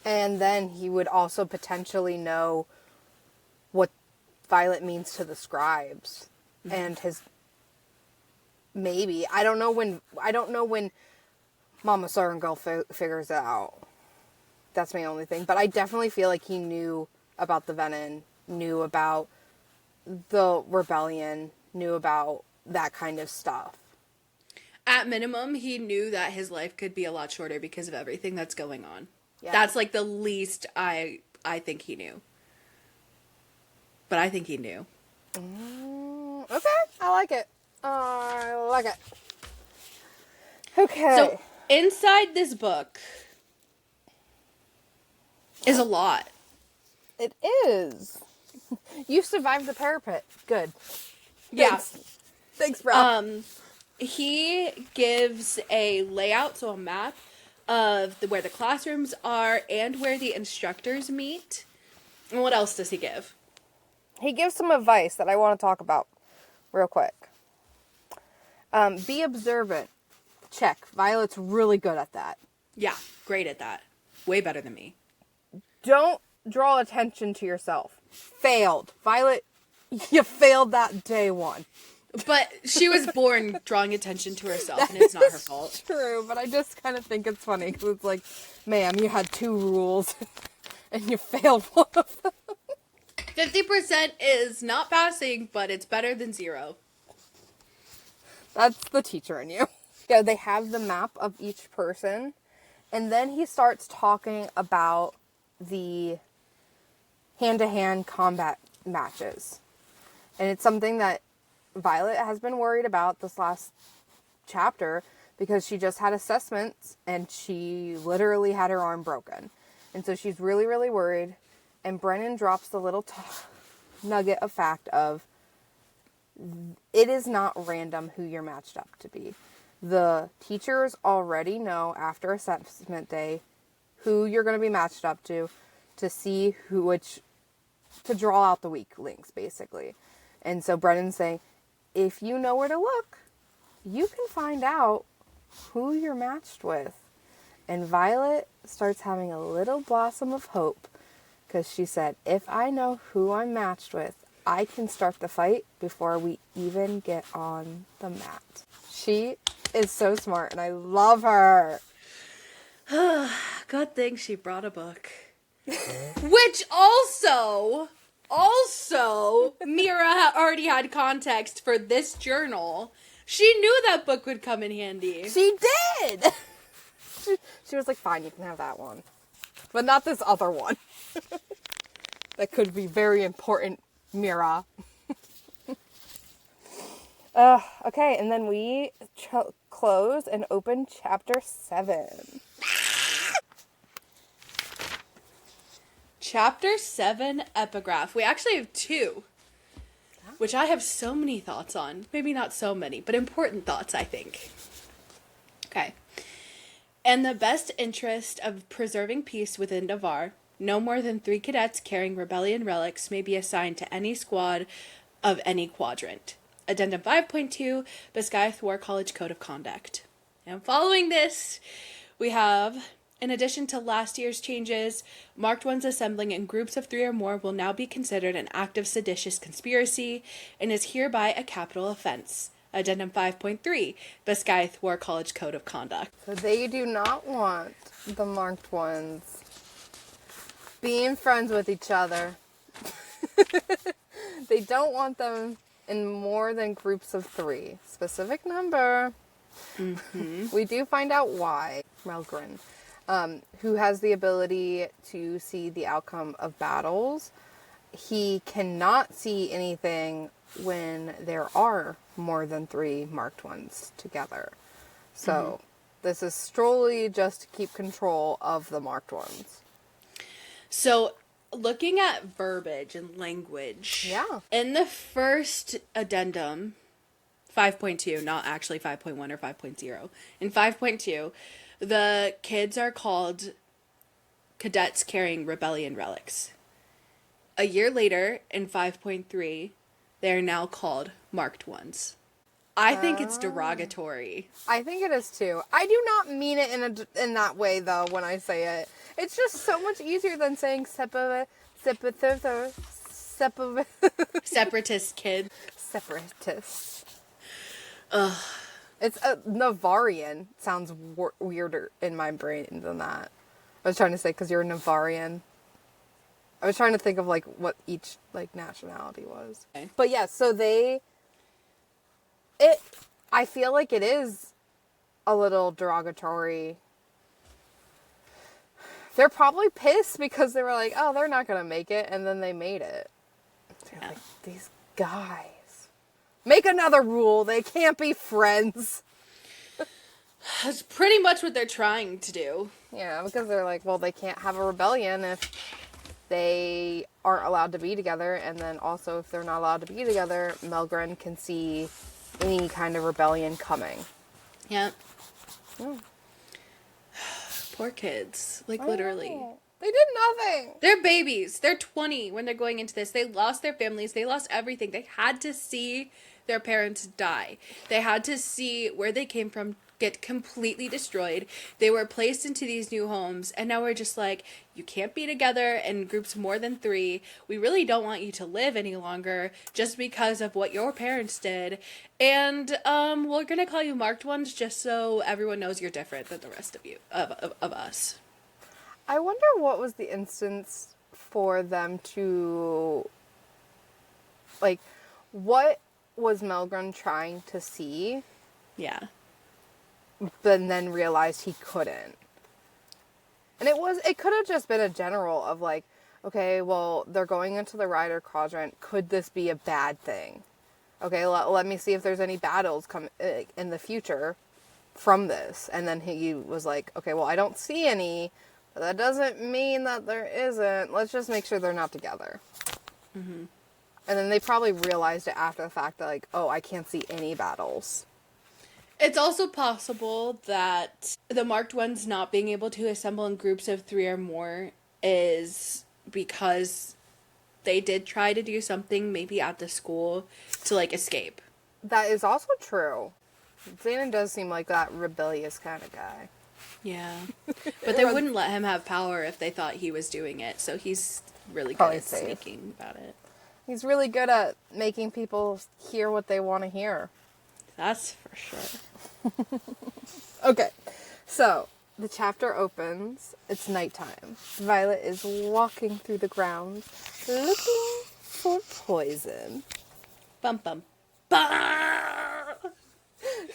And then he would also potentially know what Violet means to the scribes. And his... Maybe. I don't know when Mama Southern Girl figures it out. That's my only thing. But I definitely feel like he knew about the Venom, knew about the rebellion, knew about that kind of stuff. At minimum, he knew that his life could be a lot shorter because of everything that's going on. Yeah. That's like the least I think he knew. But I think he knew. Okay, I like it. Okay. So, inside this book is a lot. It is. You survived the parapet. Good. Yeah. Thanks, bro. He gives a layout, so a map of where the classrooms are and where the instructors meet. And what else does he give? He gives some advice that I want to talk about real quick. Be observant. Check. Violet's really good at that. Yeah, great at that. Way better than me. Don't draw attention to yourself. Failed. Violet, you failed that day one. But she was born drawing attention to herself, and it's not her fault. True, but I just kind of think it's funny, because it's like, ma'am, you had 2 rules, and you failed one of them. 50% is not passing, but it's better than 0. That's the teacher in you. Yeah, they have the map of each person, and then he starts talking about the hand-to-hand combat matches. And it's something that Violet has been worried about this last chapter because she just had assessments and she literally had her arm broken. And so she's really, really worried. And Brennan drops the little nugget of fact of it is not random who you're matched up to be. The teachers already know after assessment day who you're going to be matched up to see to draw out the weak links, basically. And so Brennan's saying, if you know where to look, you can find out who you're matched with. And Violet starts having a little blossom of hope because she said, if I know who I'm matched with, I can start the fight before we even get on the mat. She is so smart and I love her. Good thing she brought a book. Which also, Mira already had context for this journal. She knew that book would come in handy. She did! She was like, fine, you can have that one. But not this other one. That could be very important, Mira. Okay, and then we close and open chapter 7. Chapter 7, Epigraph. We actually have 2, which I have so many thoughts on. Maybe not so many, but important thoughts, I think. Okay. In the best interest of preserving peace within Navarre, no more than 3 cadets carrying rebellion relics may be assigned to any squad of any quadrant. Addendum 5.2, Basgiath War College Code of Conduct. And following this, we have, in addition to last year's changes, marked ones assembling in groups of 3 or more will now be considered an act of seditious conspiracy and is hereby a capital offense. Addendum 5.3, Basgiath War College Code of Conduct. So they do not want the marked ones being friends with each other. They don't want them in more than groups of 3. Specific number. Mm-hmm. We do find out why. Melgren, who has the ability to see the outcome of battles, he cannot see anything when there are more than 3 marked ones together. So this is solely just to keep control of the marked ones. So, looking at verbiage and language. Yeah. In the first addendum, 5.2, not actually 5.1 or 5.0. In 5.2, the kids are called cadets carrying rebellion relics. A year later, in 5.3, they are now called marked ones. I think it's derogatory. I think it is too. I do not mean it in that way though when I say it. It's just so much easier than saying Separatist kid. Separatist. Ugh. It's Navarian. Sounds weirder in my brain than that. I was trying to say because you're a Navarian. I was trying to think of like what each like nationality was. Okay. But yeah, so I feel like it is a little derogatory. They're probably pissed because they were like, oh, they're not going to make it. And then they made it. They're like, these guys. Make another rule. They can't be friends. That's pretty much what they're trying to do. Yeah, because they're like, well, they can't have a rebellion if they aren't allowed to be together. And then also, if they're not allowed to be together, Melgren can see any kind of rebellion coming. Yeah. Poor kids. Like, literally. They did nothing. They're babies. They're 20 when they're going into this. They lost their families. They lost everything. They had to see their parents die. They had to see where they came from get completely destroyed. They were placed into these new homes, and now we're just like, you can't be together in groups more than 3. We really don't want you to live any longer just because of what your parents did. And we're gonna call you marked ones just so everyone knows you're different than the rest of you of us. I wonder what was the instance for them to, like, what was Melgren trying to see? Yeah. But then realized he couldn't. And it could have just been a general of like, okay, well, they're going into the Rider Quadrant. Could this be a bad thing? Okay, let me see if there's any battles come in the future from this. And then he was like, okay, well, I don't see any, but that doesn't mean that there isn't. Let's just make sure they're not together. Mm-hmm. And then they probably realized it after the fact that like, oh, I can't see any battles. It's also possible that the marked ones not being able to assemble in groups of 3 or more is because they did try to do something maybe at the school to, like, escape. That is also true. Xanon does seem like that rebellious kind of guy. Yeah. But they wouldn't let him have power if they thought he was doing it, so he's really good at sneaking about it. He's really good at making people hear what they want to hear. That's for sure. Okay, so the chapter opens. It's nighttime. Violet is walking through the grounds looking for poison. Bum bum. Bah!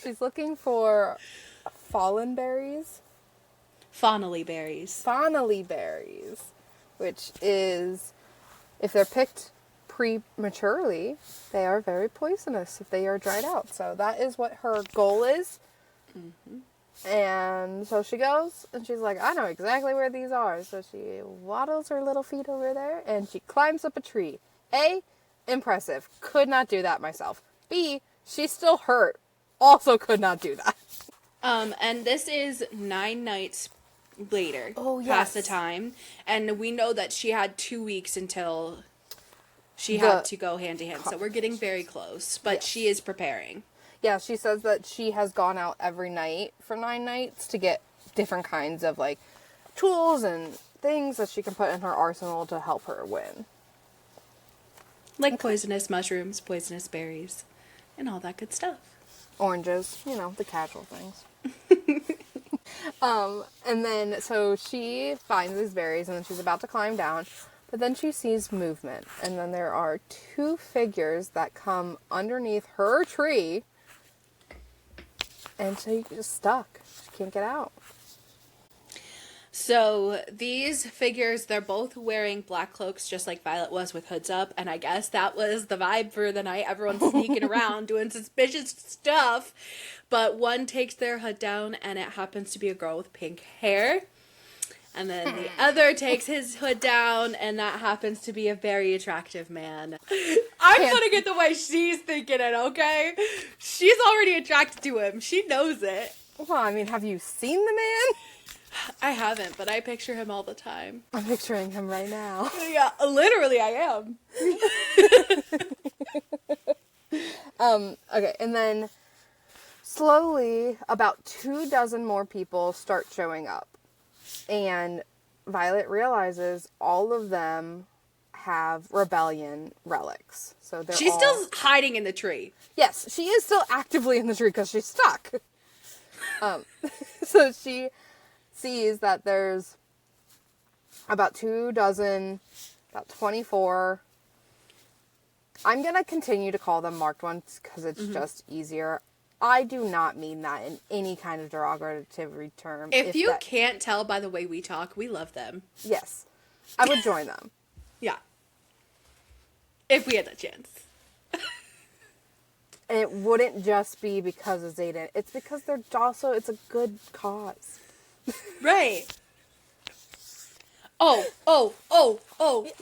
She's looking for fallen berries. Fawnally berries. Fawnally berries, which is, if they're picked prematurely, they are very poisonous if they are dried out. So that is what her goal is. And so she goes, and she's like, I know exactly where these are. So she waddles her little feet over there, and she climbs up a tree. A, impressive. Could not do that myself. B, she's still hurt. Also could not do that. And this is 9 nights later. Oh, yes. Past the time. And we know that she had 2 weeks until she had to go hand to hand. So we're getting very close. But yes. She is preparing. Yeah, she says that she has gone out every night for 9 nights to get different kinds of, like, tools and things that she can put in her arsenal to help her win. Like poisonous mushrooms, poisonous berries, and all that good stuff. Oranges, you know, the casual things. And then, so she finds these berries, and then she's about to climb down, but then she sees movement, and then there are 2 figures that come underneath her tree, and so you're just stuck. She can't get out. So these figures, they're both wearing black cloaks just like Violet was with hoods up, and I guess that was the vibe for the night. Everyone's sneaking around doing suspicious stuff, but one takes their hood down and it happens to be a girl with pink hair, and then the other takes his hood down and that happens to be a very attractive man. I'm putting it the way she's thinking it, okay? She's already attracted to him. She knows it. Well, I mean, have you seen the man? I haven't, but I picture him all the time. I'm picturing him right now. Yeah, literally I am. Okay, and then slowly about 24 more people start showing up. And Violet realizes all of them have rebellion relics. So She's still hiding in the tree. Yes, she is still actively in the tree because she's stuck. So she sees that there's about 24. I'm going to continue to call them marked ones because it's just easier. I do not mean that in any kind of derogatory term. If you can't tell by the way we talk, we love them. Yes. I would join them. Yeah. If we had the chance. And it wouldn't just be because of Zayden. It's because it's a good cause. Right. Oh.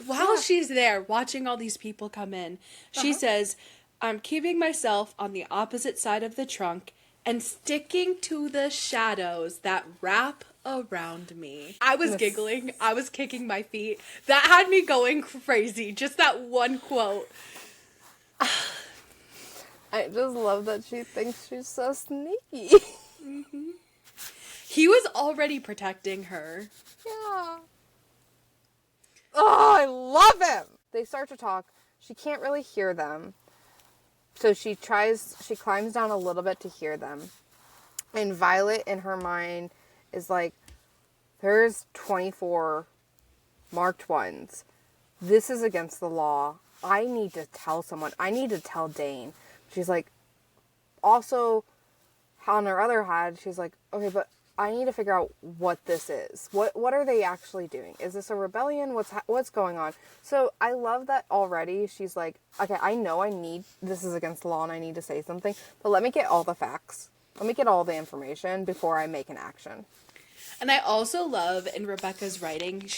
While she's there watching all these people come in, she says, I'm keeping myself on the opposite side of the trunk and sticking to the shadows that wrap around me. I was giggling. I was kicking my feet. That had me going crazy. Just that one quote. I just love that she thinks she's so sneaky. Mm-hmm. He was already protecting her. Yeah. Oh, I love him! They start to talk. She can't really hear them. So she climbs down a little bit to hear them. And Violet, in her mind, is like, there's 24 marked ones. This is against the law. I need to tell someone. I need to tell Dane. She's like, also, on her other hand, she's like, okay, but I need to figure out what this is. What are they actually doing? Is this a rebellion? What's going on? So I love that already. She's like, okay, I know this is against the law and I need to say something, but let me get all the facts. Let me get all the information before I make an action. And I also love in Rebecca's writing,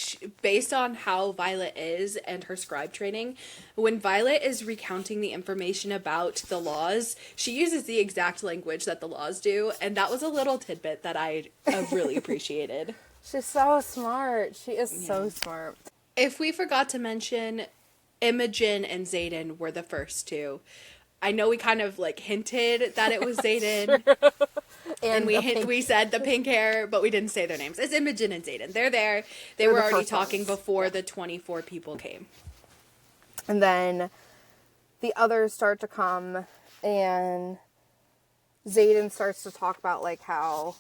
based on how Violet is and her scribe training, when Violet is recounting the information about the laws, she uses the exact language that the laws do, and that was a little tidbit that I really appreciated. She's so smart. She is so smart. If we forgot to mention, Imogen and Zayden were the first two. I know we kind of hinted that it was Zayden. And we said the pink hair, but we didn't say their names. It's Imogen and Zayden. They're there. They were already talking before the 24 people came. And then the others start to come, and Zayden starts to talk about how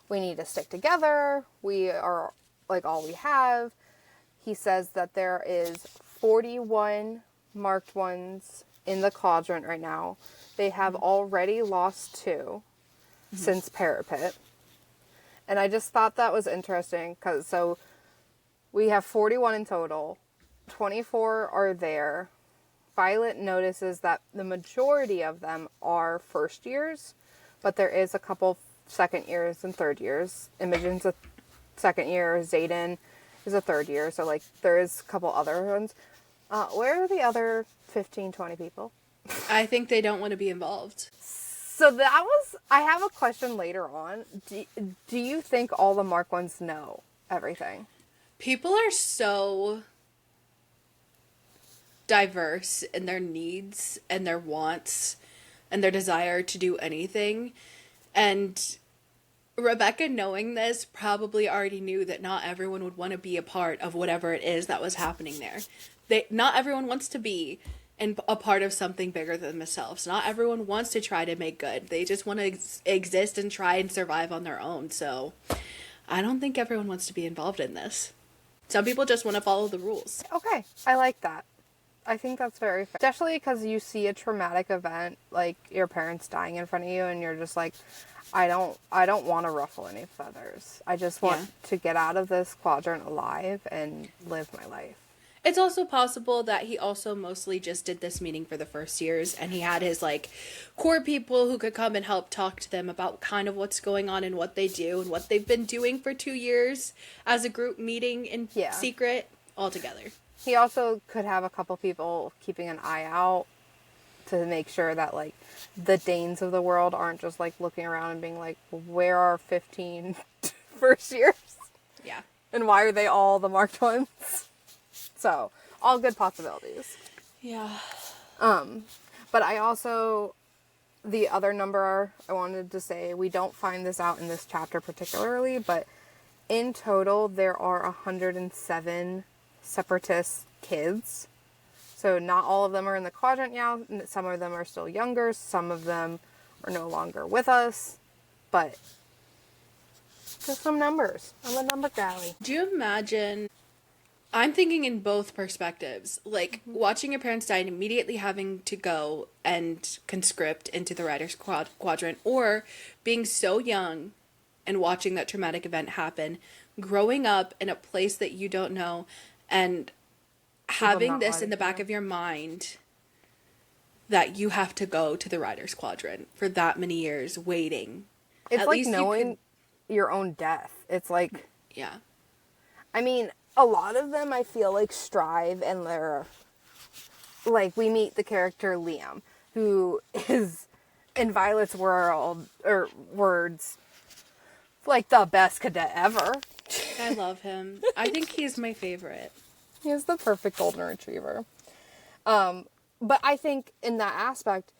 we need to stick together. We are all we have. He says that there is 41 marked ones in the quadrant right now. They have already lost 2. Since Parapet. And I just thought that was interesting because so we have 41 in total. 24 are there. Violet notices that the majority of them are first years, but there is a couple second years and third years. Imogen's a second year. Xaden is a third year. So, like, there is a couple other ones. Where are the other 15, 20 people? I think they don't want to be involved. So that was... I have a question later on. Do you think all the Mark ones know everything? People are so diverse in their needs and their wants and their desire to do anything. And Rebecca, knowing this, probably already knew that not everyone would want to be a part of whatever it is that was happening there. Not everyone wants to be a part of something bigger than themselves. Not everyone wants to try to make good. They just want to exist and try and survive on their own. So I don't think everyone wants to be involved in this. Some people just want to follow the rules. Okay, I like that. I think that's very fair. Especially because you see a traumatic event, like your parents dying in front of you, and you're just like, I don't want to ruffle any feathers. I just want to get out of this quadrant alive and live my life. It's also possible that he also mostly just did this meeting for the first years, and he had his, like, core people who could come and help talk to them about kind of what's going on and what they do and what they've been doing for 2 years as a group meeting in secret all together. He also could have a couple people keeping an eye out to make sure that, like, the Danes of the world aren't just, like, looking around and being like, where are 15 first years? Yeah. And why are they all the marked ones? So, all good possibilities. Yeah. But I also, the other number I wanted to say, we don't find this out in this chapter particularly, but in total there are 107 separatist kids. So not all of them are in the quadrant now. Some of them are still younger. Some of them are no longer with us. But just some numbers. I'm a number galley. Do you imagine... I'm thinking in both perspectives. Like, watching your parents die and immediately having to go and conscript into the Riders Quadrant, or being so young and watching that traumatic event happen, growing up in a place that you don't know, and having this in the back of your mind that you have to go to the Riders Quadrant for that many years waiting. It's like knowing your own death. It's like... Yeah. I mean... A lot of them, I feel like, strive, and they're, like, we meet the character Liam, who is, in Violet's world, or words, like, the best cadet ever. I love him. I think he's my favorite. He is the perfect golden retriever. But I think, in that aspect,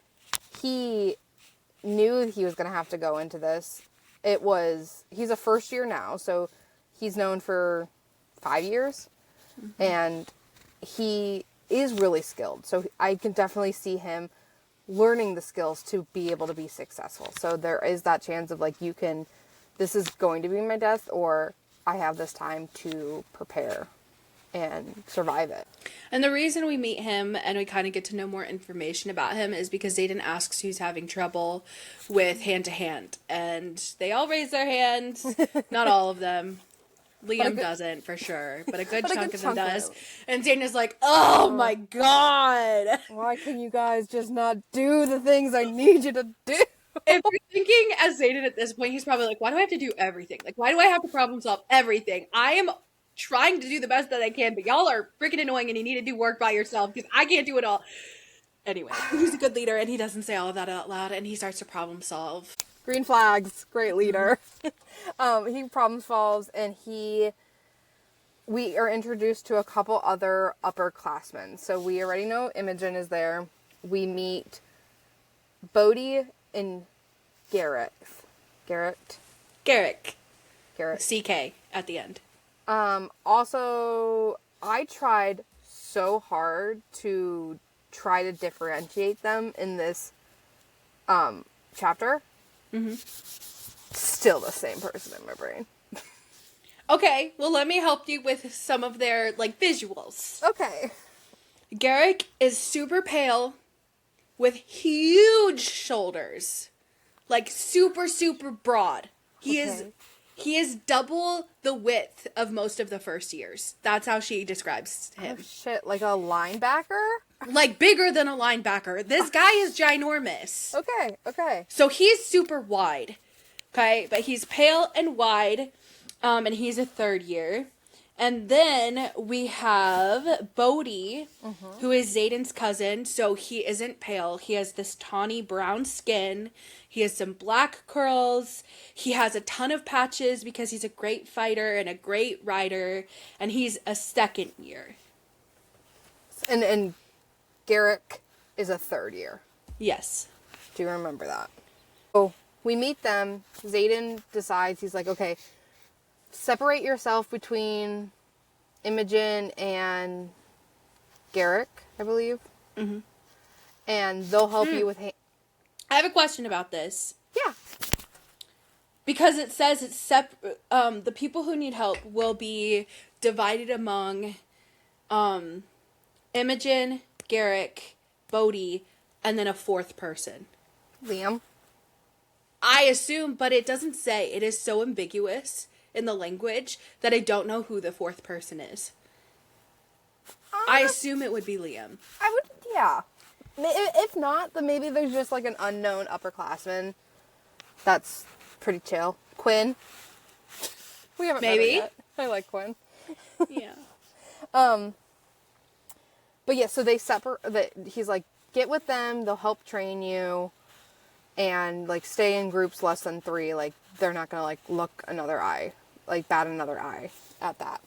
he knew he was going to have to go into this. He's a first year now, so he's known for 5 years, and he is really skilled, so I can definitely see him learning the skills to be able to be successful. So there is that chance of, like, this is going to be my death, or I have this time to prepare and survive it. And the reason we meet him and we kind of get to know more information about him is because Xaden asks who's having trouble with hand-to-hand, and they all raise their hands. Not all of them. Liam doesn't, for sure, but a good chunk of them does. And Xaden is like, oh my god! Why can you guys just not do the things I need you to do? If you're thinking as Xaden at this point, he's probably like, why do I have to do everything? Like, why do I have to problem solve everything? I am trying to do the best that I can, but y'all are freaking annoying and you need to do work by yourself because I can't do it all. Anyway, he's a good leader and he doesn't say all of that out loud and he starts to problem solve. Green flags, great leader. He problem solves, and we are introduced to a couple other upperclassmen. So we already know Imogen is there. We meet Bodhi and Garrett. Garrick. CK at the end. Also, I tried so hard to try to differentiate them in this chapter. Mm-hmm. Still the same person in my brain. Okay, well, let me help you with some of their, like, visuals. Okay. Garrick is super pale with huge shoulders. Like, super, super broad. He He is double the width of most of the first years. That's how she describes him. Oh, shit, like a linebacker? Like bigger than a linebacker. This guy is ginormous. Okay, okay. So he's super wide. Okay, but he's pale and wide. And he's a third year. And then we have Bodhi, who is Zayden's cousin. So he isn't pale. He has this tawny brown skin. He has some black curls. He has a ton of patches because he's a great fighter and a great rider. And he's a second year. And Garrick is a third year. Yes. Do you remember that? So we meet them. Zayden decides, he's like, okay, separate yourself between Imogen and Garrick, I believe. Mm-hmm. And they'll help you with... I have a question about this. Yeah. Because it says it's the people who need help will be divided among Imogen, Garrick, Bodhi, and then a fourth person. Liam? I assume, but it doesn't say. It is so ambiguous in the language that I don't know who the fourth person is. I assume it would be Liam. I would, yeah. If not, then maybe there's just like an unknown upperclassman. That's pretty chill. Quinn. We haven't met her yet. I like Quinn. Yeah. But yeah, so they separate. He's like, get with them. They'll help train you, and like stay in groups less than 3. Like they're not gonna like look another eye, like bat another eye at that.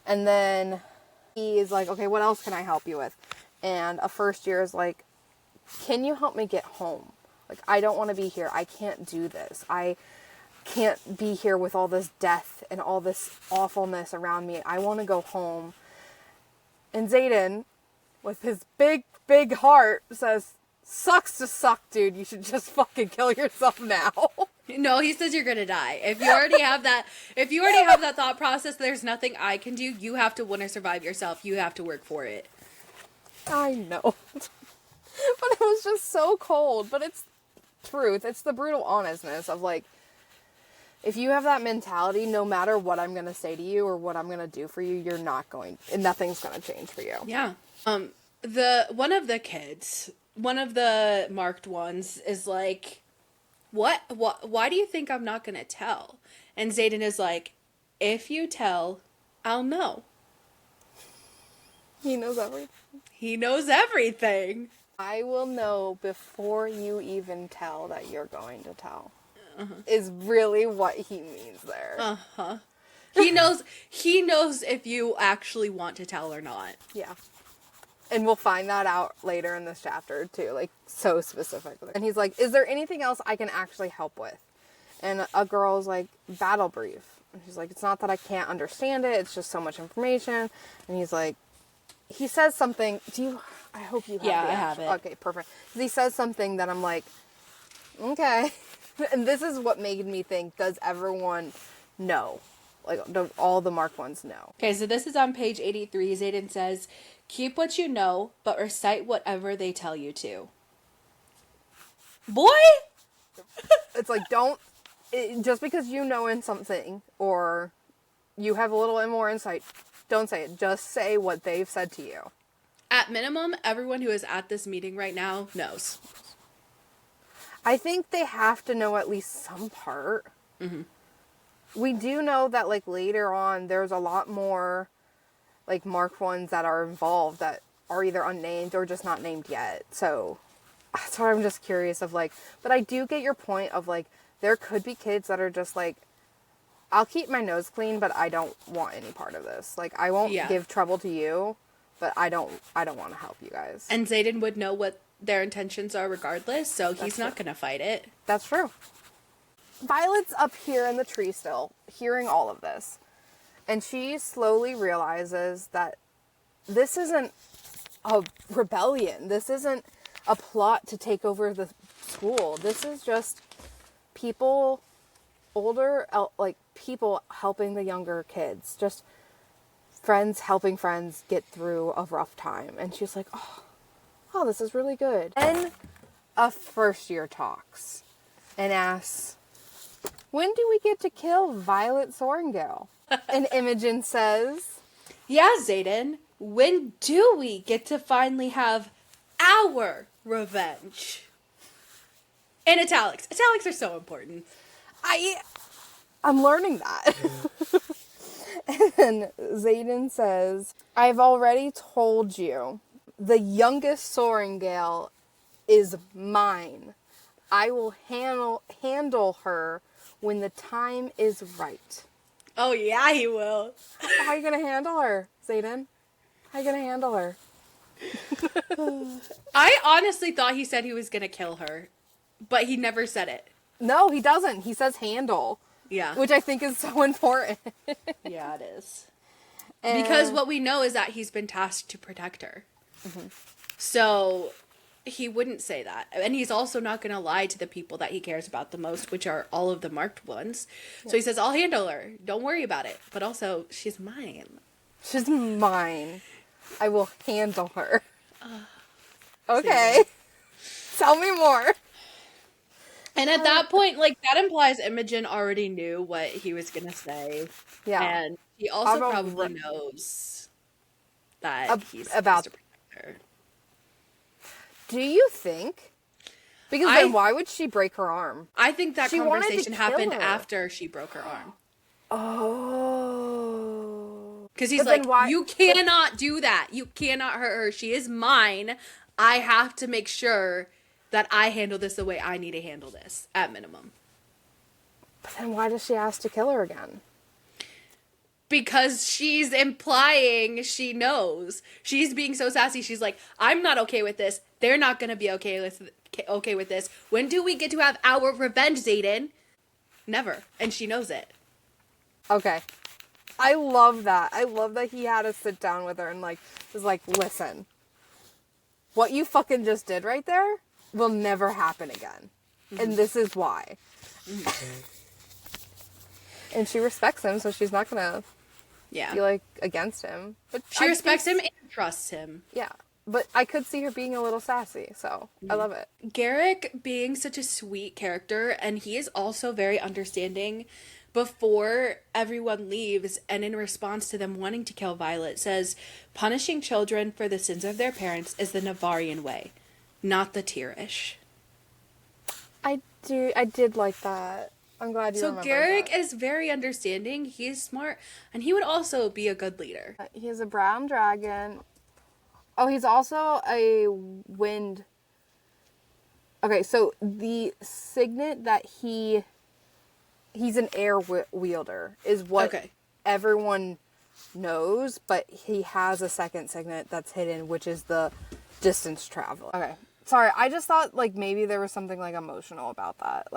And then he is like, okay, what else can I help you with? And a first year is like, can you help me get home? Like I don't want to be here. I can't do this. I can't be here with all this death and all this awfulness around me. I want to go home. And Zayden, with his big, big heart, says, sucks to suck, dude. You should just fucking kill yourself now. No, he says you're gonna die. If you already have that thought process, there's nothing I can do. You have to want to survive yourself. You have to work for it. I know. But it was just so cold. But it's truth. It's the brutal honestness of like, if you have that mentality, no matter what I'm going to say to you or what I'm going to do for you, nothing's going to change for you. Yeah. One of the kids, one of the marked ones is like, why do you think I'm not going to tell? And Zayden is like, if you tell, I'll know. He knows everything. He knows everything. I will know before you even tell that you're going to tell. Is really what he means there. Uh-huh. He knows if you actually want to tell or not. Yeah. And we'll find that out later in this chapter too, like so specifically. And he's like, is there anything else I can actually help with? And a girl's like, battle brief. And she's like, it's not that I can't understand it, it's just so much information. And he's like, he says something, I hope you have I have it. Okay, perfect. He says something that I'm like, okay. And this is what made me think, does everyone know? Like, do all the marked ones know? Okay, so this is on page 83. Zayden says, keep what you know, but recite whatever they tell you to. Boy! It's like, just because you know in something, or you have a little more insight, don't say it. Just say what they've said to you. At minimum, everyone who is at this meeting right now knows. I think they have to know at least some part. Mm-hmm. We do know that, like, later on, there's a lot more, like, marked ones that are involved that are either unnamed or just not named yet. So, that's why I'm just curious of, like, but I do get your point of, like, there could be kids that are just, like, I'll keep my nose clean, but I don't want any part of this. Like, I won't give trouble to you, but I don't want to help you guys. And Zayden would know what their intentions are regardless, so he's not going to fight it. That's true. Violet's up here in the tree still, hearing all of this. And she slowly realizes that this isn't a rebellion. This isn't a plot to take over the school. This is just people, people helping the younger kids. Just friends helping friends get through a rough time. And she's like, oh, this is really good. Then a first year talks and asks, when do we get to kill Violet Sorrengail? And Imogen says, Yeah, Xaden, when do we get to finally have our revenge? In italics. Italics are so important. I'm learning that. And Xaden says, I've already told you, the youngest Sorrengail is mine. I will handle her when the time is right. Oh, yeah, he will. How are you going to handle her, Xaden? How are you going to handle her? I honestly thought he said he was going to kill her, but he never said it. No, he doesn't. He says handle. Yeah. Which I think is so important. Yeah, it is. Because what we know is that he's been tasked to protect her. Mm-hmm. So he wouldn't say that. And he's also not going to lie to the people that he cares about the most, which are all of the marked ones. Yeah. So he says, I'll handle her. Don't worry about it. But also, she's mine. She's mine. I will handle her. Okay. Tell me more. And at that point, like, that implies Imogen already knew what he was going to say. Yeah. And he also probably knows that he's supposed to protect her. Do you think? Because then why would she break her arm? I think that conversation happened after she broke her arm. Oh. Because he's like, you cannot do that. You cannot hurt her. She is mine. I have to make sure that I handle this the way I need to handle this, at minimum. But then why does she ask to kill her again? Because she's implying she knows. She's being so sassy. She's like, I'm not okay with this. They're not going to be okay with this. When do we get to have our revenge, Xaden? Never. And she knows it. Okay. I love that. I love that he had to sit down with her and was like, listen, what you fucking just did right there will never happen again. Mm-hmm. And this is why. Mm-hmm. And she respects him, so she's not gonna be against him. But she respects him and trusts him. Yeah. But I could see her being a little sassy, so I love it. Garrick being such a sweet character, and he is also very understanding. Before everyone leaves, and in response to them wanting to kill Violet, says, punishing children for the sins of their parents is the Navarian way, not the Tyrish. I did like that. I'm glad you remembered that. So Garrick is very understanding, he is smart, and he would also be a good leader. He is a brown dragon. Oh, he's also a wind. Okay, so the signet that he's an air wielder is what everyone knows, but he has a second signet that's hidden, which is the distance travel. Okay. Sorry, I just thought maybe there was something emotional about that.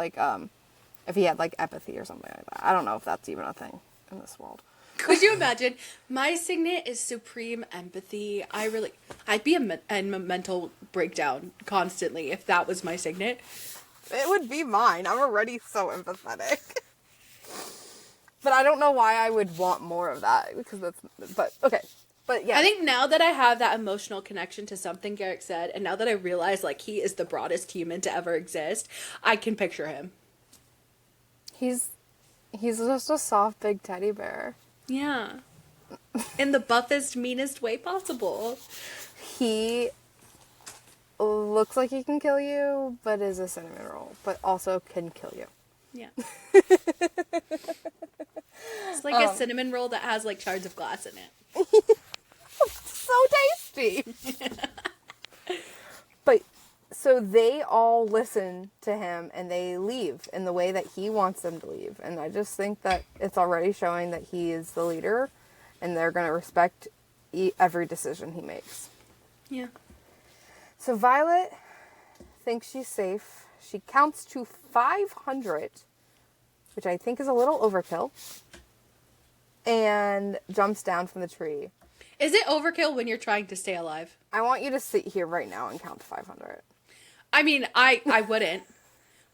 If he had empathy or something like that. I don't know if that's even a thing in this world. Could you imagine? My signet is supreme empathy. I'd be in a mental breakdown constantly if that was my signet. It would be mine. I'm already so empathetic. But I don't know why I would want more of that, but okay. But yeah. I think now that I have that emotional connection to something Garrick said, and now that I realize he is the broadest human to ever exist, I can picture him. He's just a soft, big teddy bear. Yeah. In the buffest, meanest way possible. He looks like he can kill you, but is a cinnamon roll, but also can kill you. Yeah. It's like a cinnamon roll that has shards of glass in it. So tasty. But so they all listen to him and they leave in the way that he wants them to leave. And I just think that it's already showing that he is the leader and they're going to respect every decision he makes. Yeah. So Violet thinks she's safe. She counts to 500, which I think is a little overkill, and jumps down from the tree. Is it overkill when you're trying to stay alive? I want you to sit here right now and count to 500. I mean, I wouldn't.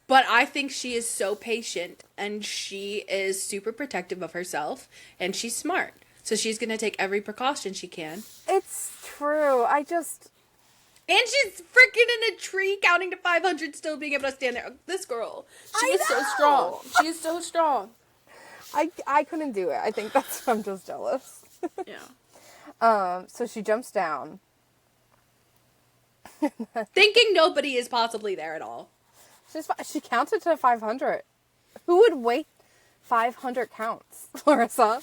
But I think she is so patient and she is super protective of herself and she's smart. So she's going to take every precaution she can. It's true. And she's freaking in a tree counting to 500 still being able to stand there. This girl, she is so strong. She is so strong. I couldn't do it. I think I'm just jealous. Yeah. So she jumps down. Thinking nobody is possibly there at all. She counted to 500. Who would wait 500 counts, Larissa?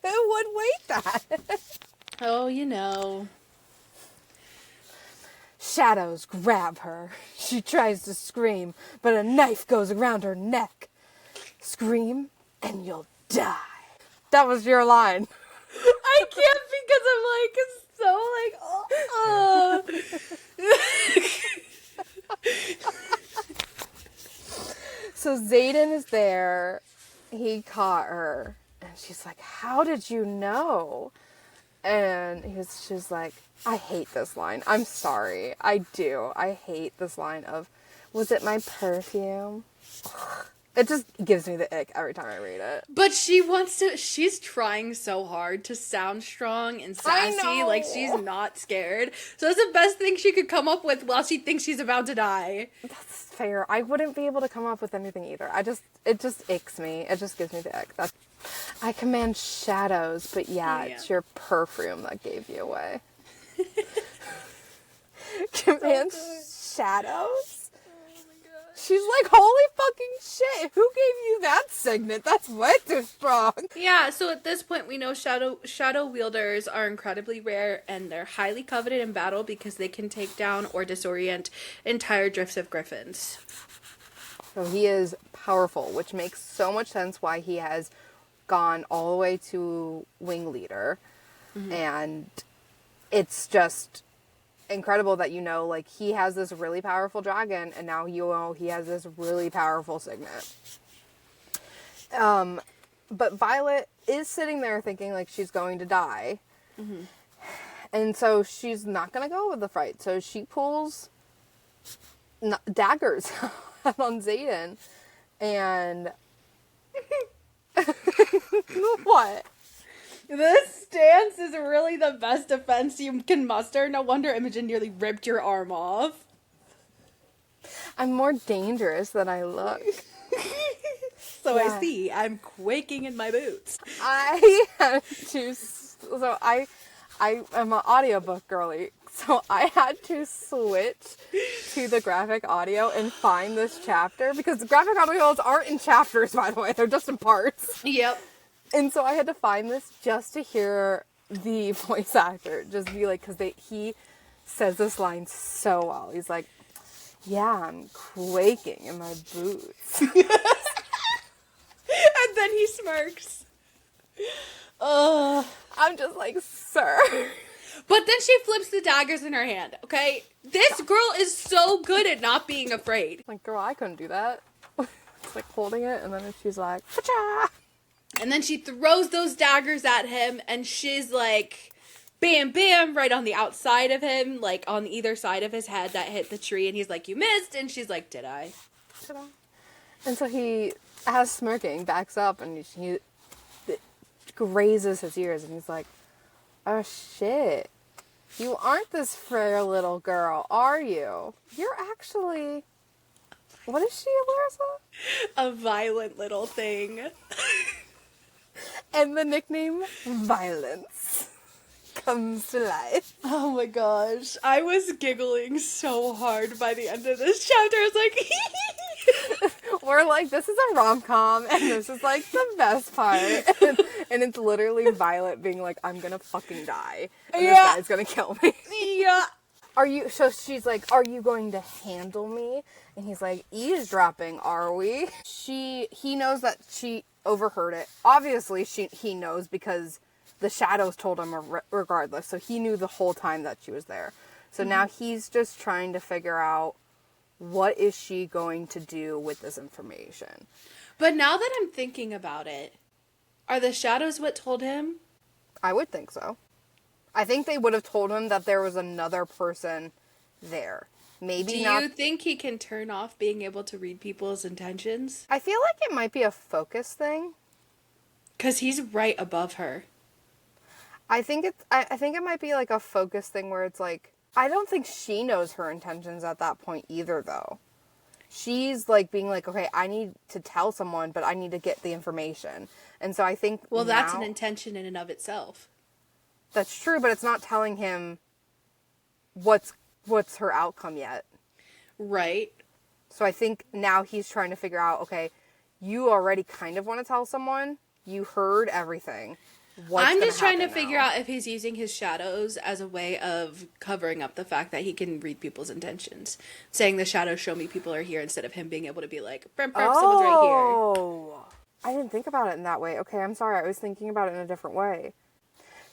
Who would wait that? Oh, you know. Shadows grab her. She tries to scream, but a knife goes around her neck. Scream and you'll die. That was your line. I can't because I'm like, so So Zayden is there. He caught her. And she's like, how did you know? And she's like, I hate this line. I'm sorry. I do. I hate this line of, was it my perfume? It just gives me the ick every time I read it. But she's trying so hard to sound strong and sassy, like she's not scared. So it's the best thing she could come up with while she thinks she's about to die. That's fair. I wouldn't be able to come up with anything either. It just icks me. It just gives me the ick. I command shadows, but yeah, it's your perfume that gave you away. Command shadows? She's like, holy fucking shit, who gave you that signet? That's way too strong. Yeah, so at this point we know shadow wielders are incredibly rare and they're highly coveted in battle because they can take down or disorient entire drifts of griffins. So he is powerful, which makes so much sense why he has gone all the way to wing leader. Mm-hmm. And it's just incredible that like he has this really powerful dragon and now he has this really powerful signet. But Violet is sitting there thinking like she's going to die. Mm-hmm. And so she's not going to go with the fight. So she pulls daggers on Zayden and what? This stance is really the best defense you can muster. No wonder Imogen nearly ripped your arm off. I'm more dangerous than I look. So yeah. I see. I'm quaking in my boots. I had to... So I am an audiobook girly. So I had to switch to the graphic audio and find this chapter. Because the graphic audios aren't in chapters, by the way. They're just in parts. Yep. And so I had to find this just to hear the voice actor just be like, because he says this line so well. He's like, yeah, I'm quaking in my boots. And then he smirks. I'm just like, sir. But then she flips the daggers in her hand, okay? This girl is so good at not being afraid. Like, girl, I couldn't do that. It's like holding it, and then she's like, Fa-cha! And then she throws those daggers at him, and she's like, bam, bam, right on the outside of him, like on either side of his head that hit the tree. And he's like, you missed. And she's like, did I? And so he, as smirking, backs up and he grazes his ears. And he's like, oh shit. You aren't this frail little girl, are you? You're actually... What is she, Larissa? A violent little thing. And the nickname Violence comes to life. Oh my gosh. I was giggling so hard by the end of this chapter. I was like... We're like, this is a rom-com, and this is like the best part. And it's literally Violet being like, I'm gonna fucking die. And this guy's gonna kill me. Yeah. So she's like, are you going to handle me? And he's like, eavesdropping, are we? He knows that she overheard it. Obviously, he knows because the shadows told him regardless. So he knew the whole time that she was there. So now he's just trying to figure out what is she going to do with this information. But now that I'm thinking about it, are the shadows what told him? I would think so. I think they would have told him that there was another person there. Maybe not. Do you think he can turn off being able to read people's intentions? I feel like it might be a focus thing. Because he's right above her. I think it might be like a focus thing where it's like, I don't think she knows her intentions at that point either, though. She's like being like, okay, I need to tell someone, but I need to get the information. And so I think Well, now, that's an intention in and of itself. that's true, but it's not telling him what's her outcome yet. Right. So I think now he's trying to figure out, okay, you already kind of want to tell someone. You heard everything. I'm just trying to figure out if he's using his shadows as a way of covering up the fact that he can read people's intentions. Saying the shadows show me people are here instead of him being able to be like, someone's right here. Oh, I didn't think about it in that way. Okay, I'm sorry. I was thinking about it in a different way.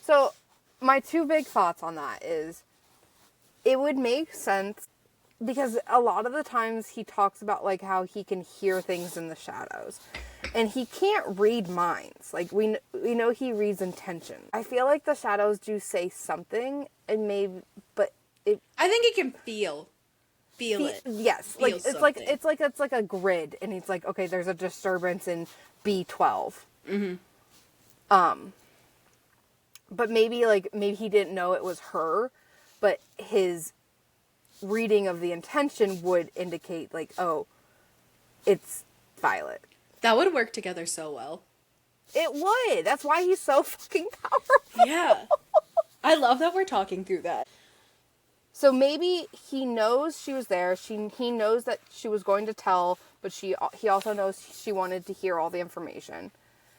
So my two big thoughts on that is it would make sense because a lot of the times he talks about like how he can hear things in the shadows. And he can't read minds. Like, we know he reads intention. I feel like the shadows do say something, and maybe, but I think he can feel it. Yes, Feel like something. it's like a grid, and he's like, okay, there's a disturbance in B12. But maybe he didn't know it was her, but his reading of the intention would indicate like, oh, it's Violet. That would work together so well. It would. That's why he's so fucking powerful. Yeah. I love that we're talking through that. So maybe he knows she was there. He knows that she was going to tell, but he also knows she wanted to hear all the information.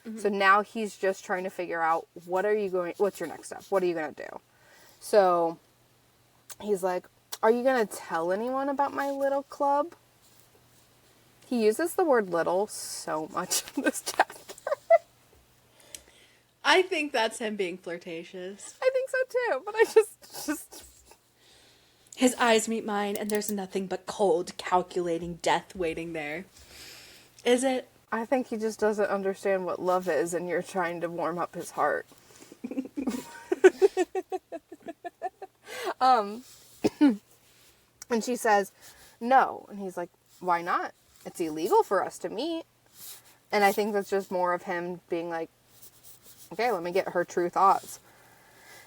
Mm-hmm. So now he's just trying to figure out what's your next step? What are you going to do? So he's like, are you going to tell anyone about my little club? He uses the word little so much in this chapter. I think that's him being flirtatious. I think so too, but I just... His eyes meet mine, and there's nothing but cold, calculating death waiting there. Is it? I think he just doesn't understand what love is, and you're trying to warm up his heart. And she says, no. And he's like, why not? It's illegal for us to meet. And I think that's just more of him being like, okay, let me get her true thoughts.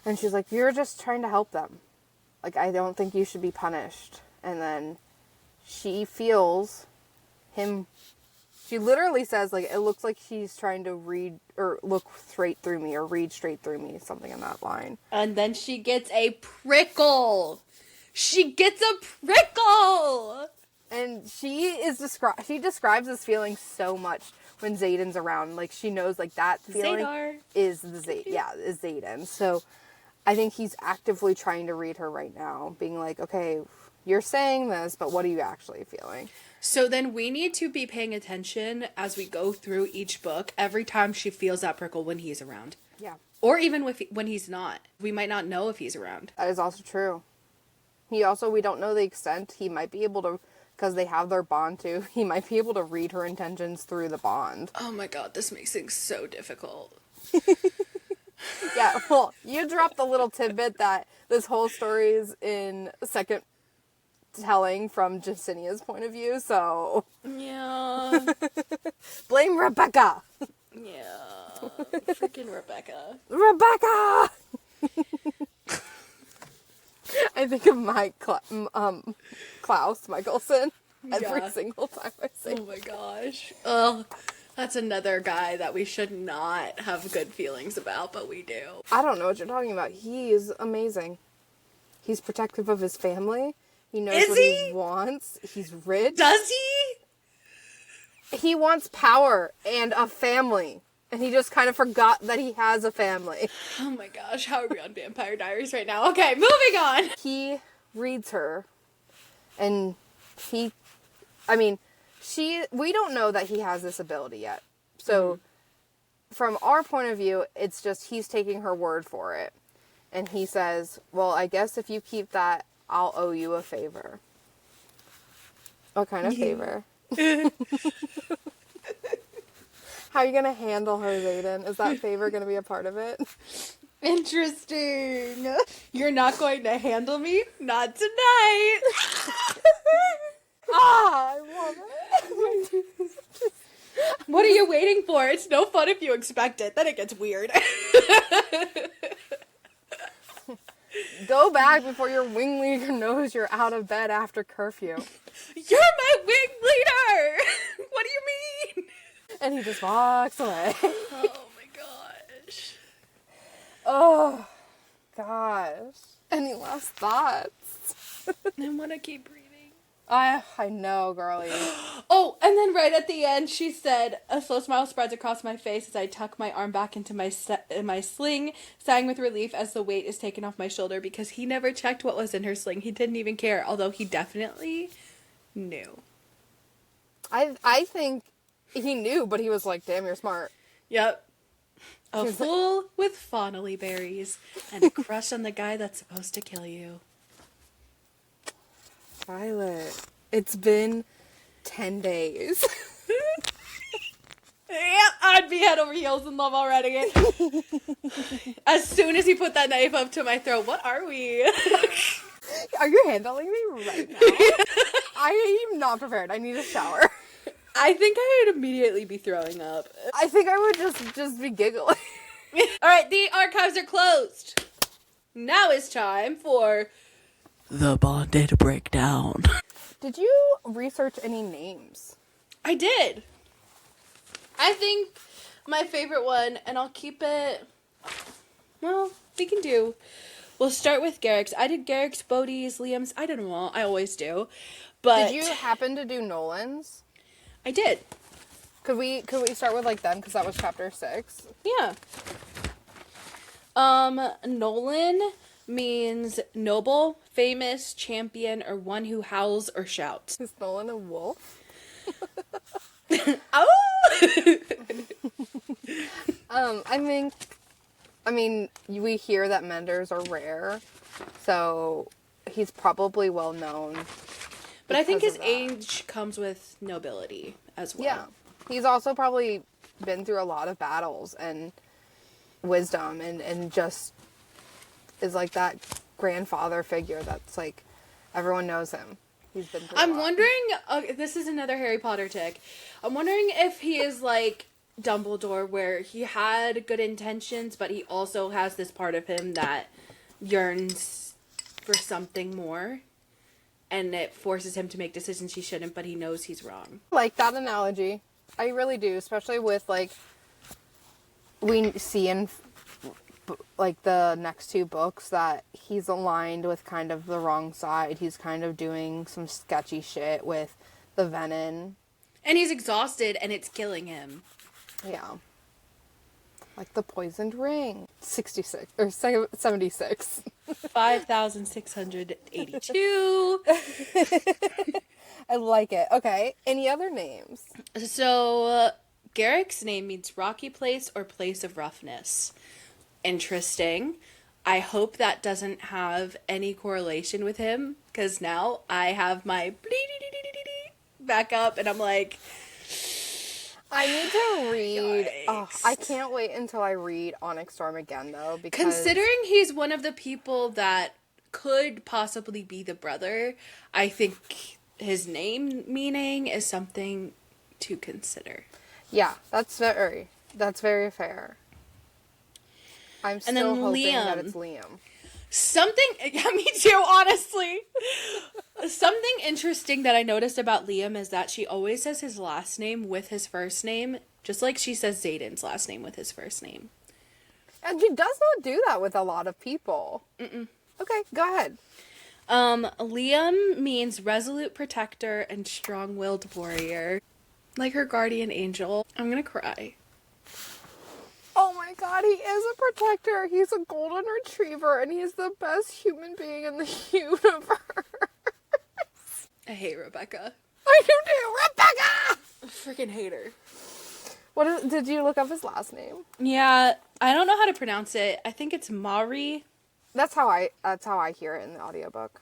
And she's like, you're just trying to help them. Like, I don't think you should be punished. And then she feels him. She literally says, like, it looks like she's trying to read or look straight through me or read straight through me. Something in that line. And then she gets a prickle. She gets a prickle. And she describes this feeling so much when Zayden's around. Like, she knows, like, that feeling Zadar. is is Zayden. So I think he's actively trying to read her right now, being like, okay, you're saying this, but what are you actually feeling? So then we need to be paying attention as we go through each book every time she feels that prickle when he's around. Yeah. Or even when he's not. We might not know if he's around. That is also true. We don't know the extent. He might be able to, because they have their bond too, he might be able to read her intentions through the bond. Oh my god, this makes things so difficult. Yeah, well, you dropped the little tidbit that this whole story is in second telling from Jasinia's point of view, so... Yeah. Blame Rebecca! Yeah. Freaking Rebecca. Rebecca! I think of Klaus Michelson every single time I say. Oh my gosh. Ugh. That's another guy that we should not have good feelings about, but we do. I don't know what you're talking about. He is amazing. He's protective of his family. He knows what he wants. He's rich. Does he? He wants power and a family. And he just kind of forgot that he has a family. Oh my gosh, how are we on Vampire Diaries right now? Okay, moving on! He reads her. And we don't know that he has this ability yet. So, from our point of view, it's just he's taking her word for it. And he says, well, I guess if you keep that, I'll owe you a favor. What kind of favor? How are you going to handle her, Zayden? Is that favor going to be a part of it? Interesting. You're not going to handle me? Not tonight. I love it. What are you waiting for? It's no fun if you expect it. Then it gets weird. Go back before your wing leader knows you're out of bed after curfew. You're my wing leader! What do you mean? And he just walks away. Oh my gosh. Oh, gosh. Any last thoughts? I want to keep reading. I know, girlie. Oh, and then right at the end, she said, a slow smile spreads across my face as I tuck my arm back into my sling, sighing with relief as the weight is taken off my shoulder because he never checked what was in her sling. He didn't even care, although he definitely knew. I think he knew, but he was like, damn, you're smart. Yep. A fool with fonnelly berries and a crush on the guy that's supposed to kill you. Violet, it's been 10 days. Yeah, I'd be head over heels in love already. As soon as he put that knife up to my throat, what are we? Are you handling me right now? I am not prepared. I need a shower. I think I would immediately be throwing up. I think I would just be giggling. Alright, the archives are closed. Now it's time for the bonded breakdown. Did you research any names? I did. I think my favorite one, and I'll keep it, well, we'll start with Garrick's. I did Garrick's, Bodhi's, Liam's, I did them all. I always do. But did you happen to do Nolan's? I did. Could we start with like them, because that was chapter 6? Yeah. Nolan means noble, famous, champion, or one who howls or shouts. Is Nolan a wolf? Oh! I mean, we hear that menders are rare, so he's probably well known. But I think his age comes with nobility as well. Yeah. He's also probably been through a lot of battles and wisdom and just is like that grandfather figure that's like, everyone knows him. He's been through a lot. Wondering, this is another Harry Potter tick. I'm wondering if he is like Dumbledore, where he had good intentions, but he also has this part of him that yearns for something more. And it forces him to make decisions he shouldn't, but he knows he's wrong. I like that analogy. I really do, especially with like, we see in like the next 2 books that he's aligned with kind of the wrong side. He's kind of doing some sketchy shit with the venom. And he's exhausted and it's killing him. Yeah. Like the poisoned ring. 66 or 76. 5,682. I like it. Okay. Any other names? So, Garrick's name means rocky place or place of roughness. Interesting. I hope that doesn't have any correlation with him, because now I have my back up and I'm like, I need to read. Oh, I can't wait until I read Onyx Storm again, though, because considering he's one of the people that could possibly be the brother, I think his name meaning is something to consider. Yeah, that's very fair. I'm still hoping that it's Liam. Yeah, me too, honestly. Something interesting that I noticed about Liam is that she always says his last name with his first name, just like she says Xaden's last name with his first name. And she does not do that with a lot of people. Mm-mm. Okay, go ahead. Liam means resolute protector and strong-willed warrior. Like her guardian angel. I'm gonna cry. Oh my god, he is a protector. He's a golden retriever, and he's the best human being in the universe. I hate Rebecca. I do too, Rebecca! I freaking hate her. Did you look up his last name? Yeah, I don't know how to pronounce it. I think it's Mari. That's how I hear it in the audiobook.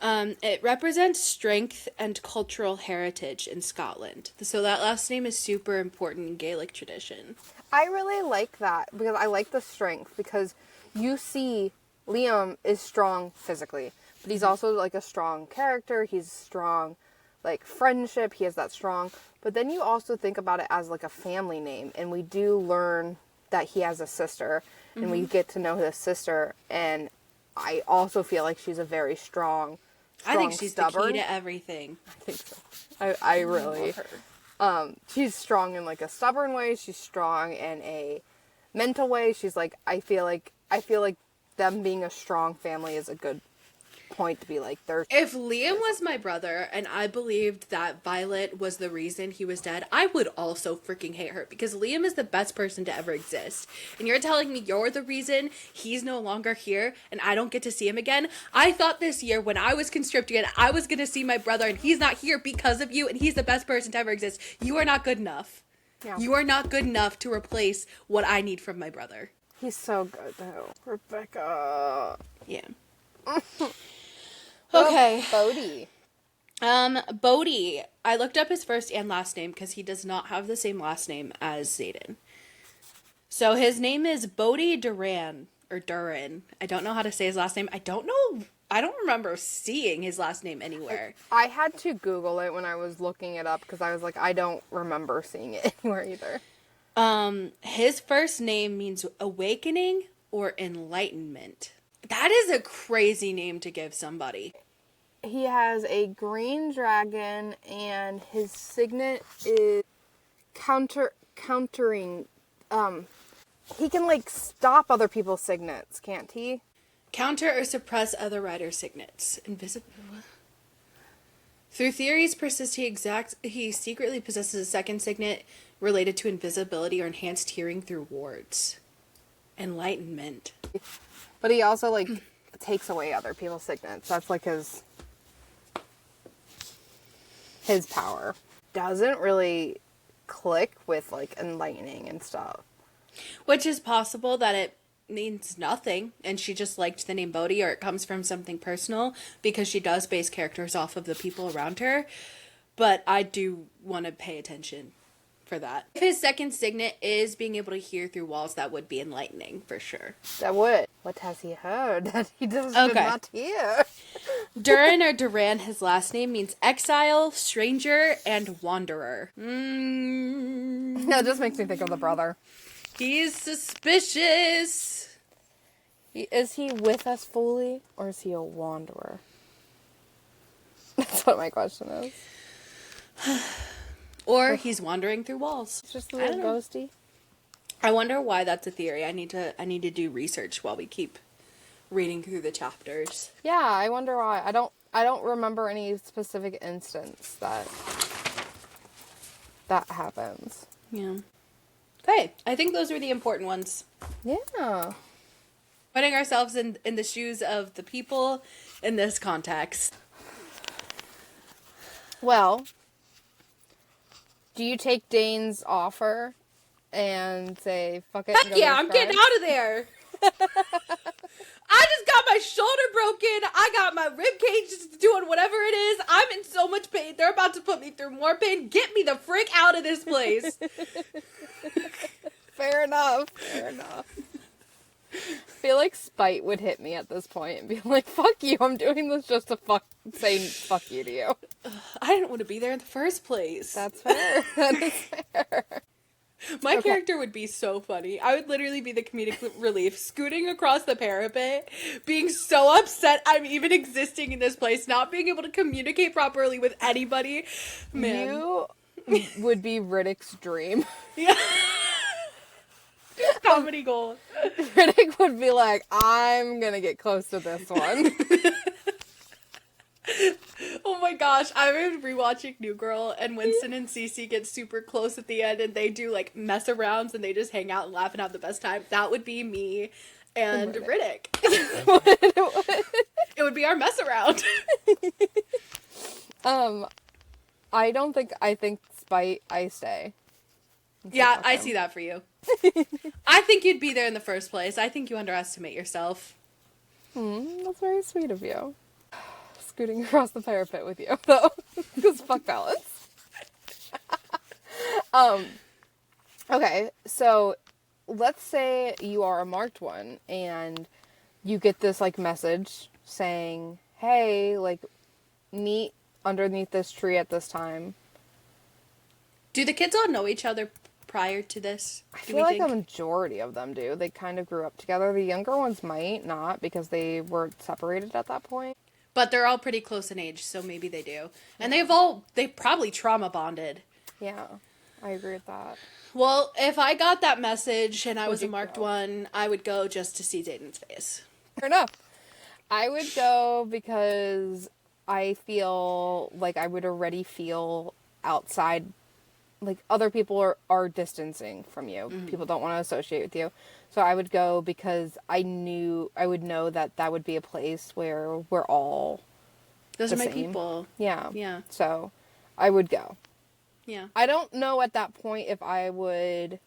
It represents strength and cultural heritage in Scotland. So that last name is super important in Gaelic tradition. I really like that because I like the strength, because you see Liam is strong physically, but he's also like a strong character. He's strong, like friendship. He has that strong, but then you also think about it as like a family name, and we do learn that he has a sister, and we get to know his sister, and I also feel like she's a very strong, I think she's stubborn. the key to everything. I think so. I really love her. She's strong in like a stubborn way. She's strong in a mental way. She's like, I feel like them being a strong family is a good point to be like, they're. If Liam was my brother and I believed that Violet was the reason he was dead, I would also freaking hate her, because Liam is the best person to ever exist. And you're telling me you're the reason he's no longer here and I don't get to see him again? I thought this year when I was conscripted, I was going to see my brother, and he's not here because of you, and he's the best person to ever exist. You are not good enough. Yeah. You are not good enough to replace what I need from my brother. He's so good though. Rebecca. Yeah. Okay. Bodhi. Bodhi. I looked up his first and last name because he does not have the same last name as Xaden. So his name is Bodhi Duran, or Duran. I don't know how to say his last name. I don't remember seeing his last name anywhere. I had to Google it when I was looking it up because I was like, I don't remember seeing it anywhere either. His first name means awakening or enlightenment. That is a crazy name to give somebody. He has a green dragon, and his signet is countering. He can like stop other people's signets, can't he? Counter or suppress other riders' signets. Invisible. Through theories persist, he secretly possesses a second signet related to invisibility or enhanced hearing through wards. Enlightenment. But he also like takes away other people's signets. That's like his power. Doesn't really click with like enlightening and stuff. Which is possible that it means nothing and she just liked the name Bodhi, or it comes from something personal, because she does base characters off of the people around her. But I do want to pay attention for that. If his second signet is being able to hear through walls, that would be enlightening for sure. That would. What has he heard that he does not hear? Duran or Duran, his last name, means exile, stranger, and wanderer. That just makes me think of the brother. He's suspicious. Is he with us fully, or is he a wanderer? That's what my question is. Or he's wandering through walls. It's just a little ghosty. I wonder why that's a theory. I need to do research while we keep reading through the chapters. Yeah, I wonder why. I don't remember any specific instance that happens. Yeah. Okay, I think those are the important ones. Yeah. Putting ourselves in the shoes of the people in this context. Well, do you take Dane's offer and say, fuck it? Heck yeah, I'm getting out of there. I just got my shoulder broken. I got my rib cage just doing whatever it is. I'm in so much pain. They're about to put me through more pain. Get me the frick out of this place. Fair enough. I feel like spite would hit me at this point and be like, fuck you, I'm doing this just to say fuck you to you. I didn't want to be there in the first place. That's fair. That is fair. My character would be so funny. I would literally be the comedic relief, scooting across the parapet, being so upset I'm even existing in this place, not being able to communicate properly with anybody. Man. You would be Riddick's dream. Yeah. Comedy gold. Riddick would be like, I'm gonna get close to this one. Oh my gosh, I remember rewatching New Girl, and Winston and Cece get super close at the end, and they do like mess arounds, and they just hang out and laugh and have the best time. That would be me and Riddick. It would be our mess around. I think spite, I stay. Yeah, I see that for you. I think you'd be there in the first place. I think you underestimate yourself. That's very sweet of you. Scooting across the parapet with you, though. Because fuck balance. Okay, so let's say you are a marked one, and you get this, like, message saying, hey, like, meet underneath this tree at this time. Do the kids all know each other prior to this? I feel like a majority of them do. They kind of grew up together. The younger ones might not because they were separated at that point. But they're all pretty close in age, so maybe they do. And they probably trauma bonded. Yeah, I agree with that. Well, if I got that message and I was a you marked go? one, I would go just to see Zayden's face. Fair enough. I would go because I feel like I would already feel outside, like other people are distancing from you. Mm-hmm. People don't want to associate with you. So I would go because I would know that would be a place where we're all Those are my same. people. Yeah. Yeah. So I would go. Yeah. I don't know at that point if I would...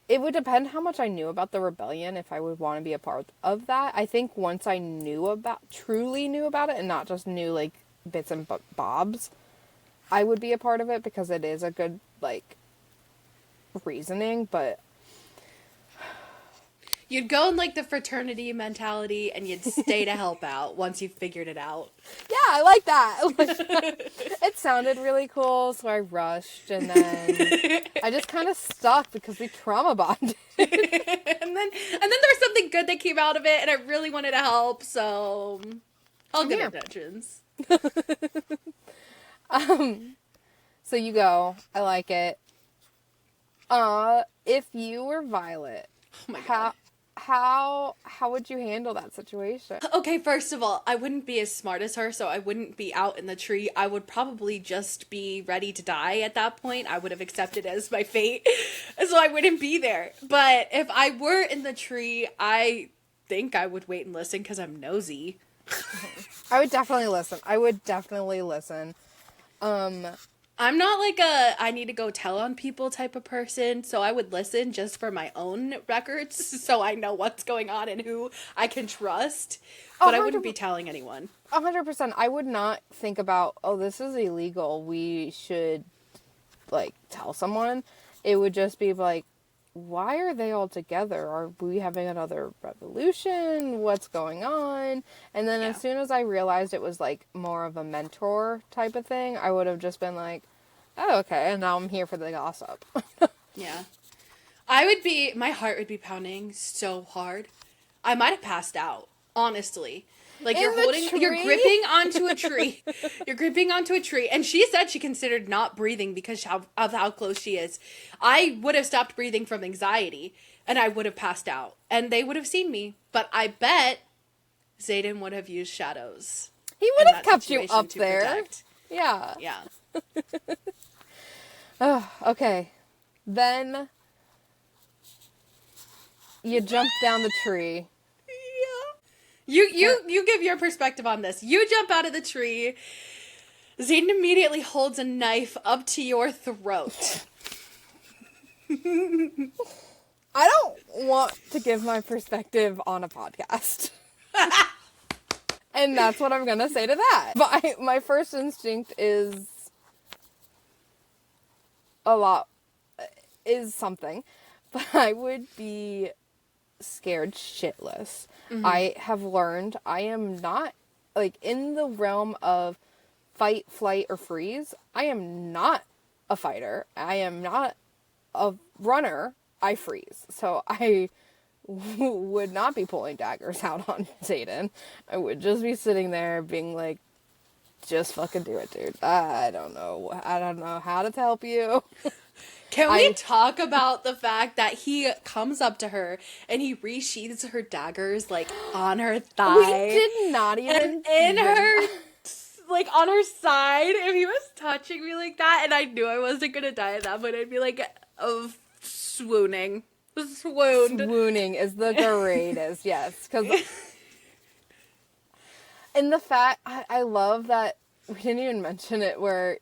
It would depend how much I knew about the rebellion, if I would want to be a part of that. I think once I truly knew about it, and not just knew, like, bits and bobs, I would be a part of it, because it is a good, like, reasoning, but... You'd go in, like, the fraternity mentality, and you'd stay to help out once you figured it out. Yeah, I like that. It sounded really cool, so I rushed, and then I just kind of stuck because we trauma bonded. and then there was something good that came out of it, and I really wanted to help, so all good intentions. So you go. I like it. If you were Violet, oh my God. How would you handle that situation? Okay, first of all, I wouldn't be as smart as her, so I wouldn't be out in the tree. I would probably just be ready to die at that point. I would have accepted it as my fate, so I wouldn't be there. But if I were in the tree, I think I would wait and listen because I'm nosy. I would definitely listen. I'm not like a I need to go tell on people type of person, so I would listen just for my own records so I know what's going on and who I can trust, but I wouldn't be telling anyone. 100%. I would not think about, oh, this is illegal, we should, like, tell someone. It would just be like, why are they all together? Are we having another revolution? What's going on? And then as soon as I realized it was, like, more of a mentor type of thing, I would have just been like, oh, okay, and now I'm here for the gossip. Yeah. My heart would be pounding so hard. I might have passed out, honestly. Like, you're gripping onto a tree. You're gripping onto a tree. And she said she considered not breathing because of how close she is. I would have stopped breathing from anxiety, and I would have passed out. And they would have seen me. But I bet Zayden would have used shadows. He would have kept you up there. Protect. Yeah. Yeah. Oh, okay. Then you jump down the tree. You give your perspective on this. You jump out of the tree. Zayden immediately holds a knife up to your throat. I don't want to give my perspective on a podcast. And that's what I'm going to say to that. But my first instinct is something. But I would be scared shitless. Mm-hmm. I have learned I am not, like, in the realm of fight, flight, or freeze. I am not a fighter. I am not a runner. I freeze. So I would not be pulling daggers out on Zayden. I would just be sitting there being like, just fucking do it, dude. I don't know how to help you. Can we talk about the fact that he comes up to her and he resheathes her daggers, like, on her thigh? We did not even... And in her, like, on her side, if he was touching me like that, and I knew I wasn't gonna die at that point, I'd be like, swooning. Swooning is the greatest, yes. Because... And the fact... I love that... We didn't even mention it, where...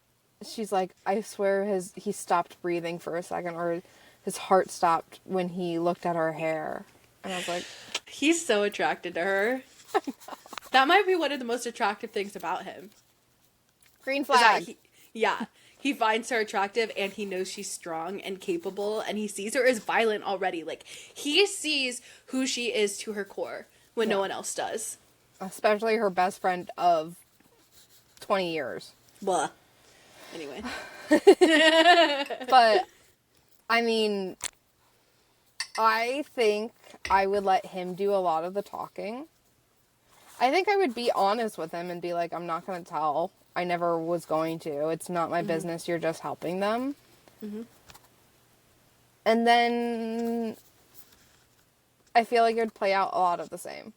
She's like, I swear he stopped breathing for a second, or his heart stopped when he looked at her hair. And I was like... He's so attracted to her. That might be one of the most attractive things about him. Green flag. He finds her attractive, and he knows she's strong and capable, and he sees her as violent already. Like, he sees who she is to her core when no one else does. Especially her best friend of 20 years. Blah. Anyway. But I mean, I think I would let him do a lot of the talking. I think I would be honest with him and be like, I'm not going to tell. I never was going to. It's not my business. You're just helping them. Mm-hmm. And then I feel like it would play out a lot of the same.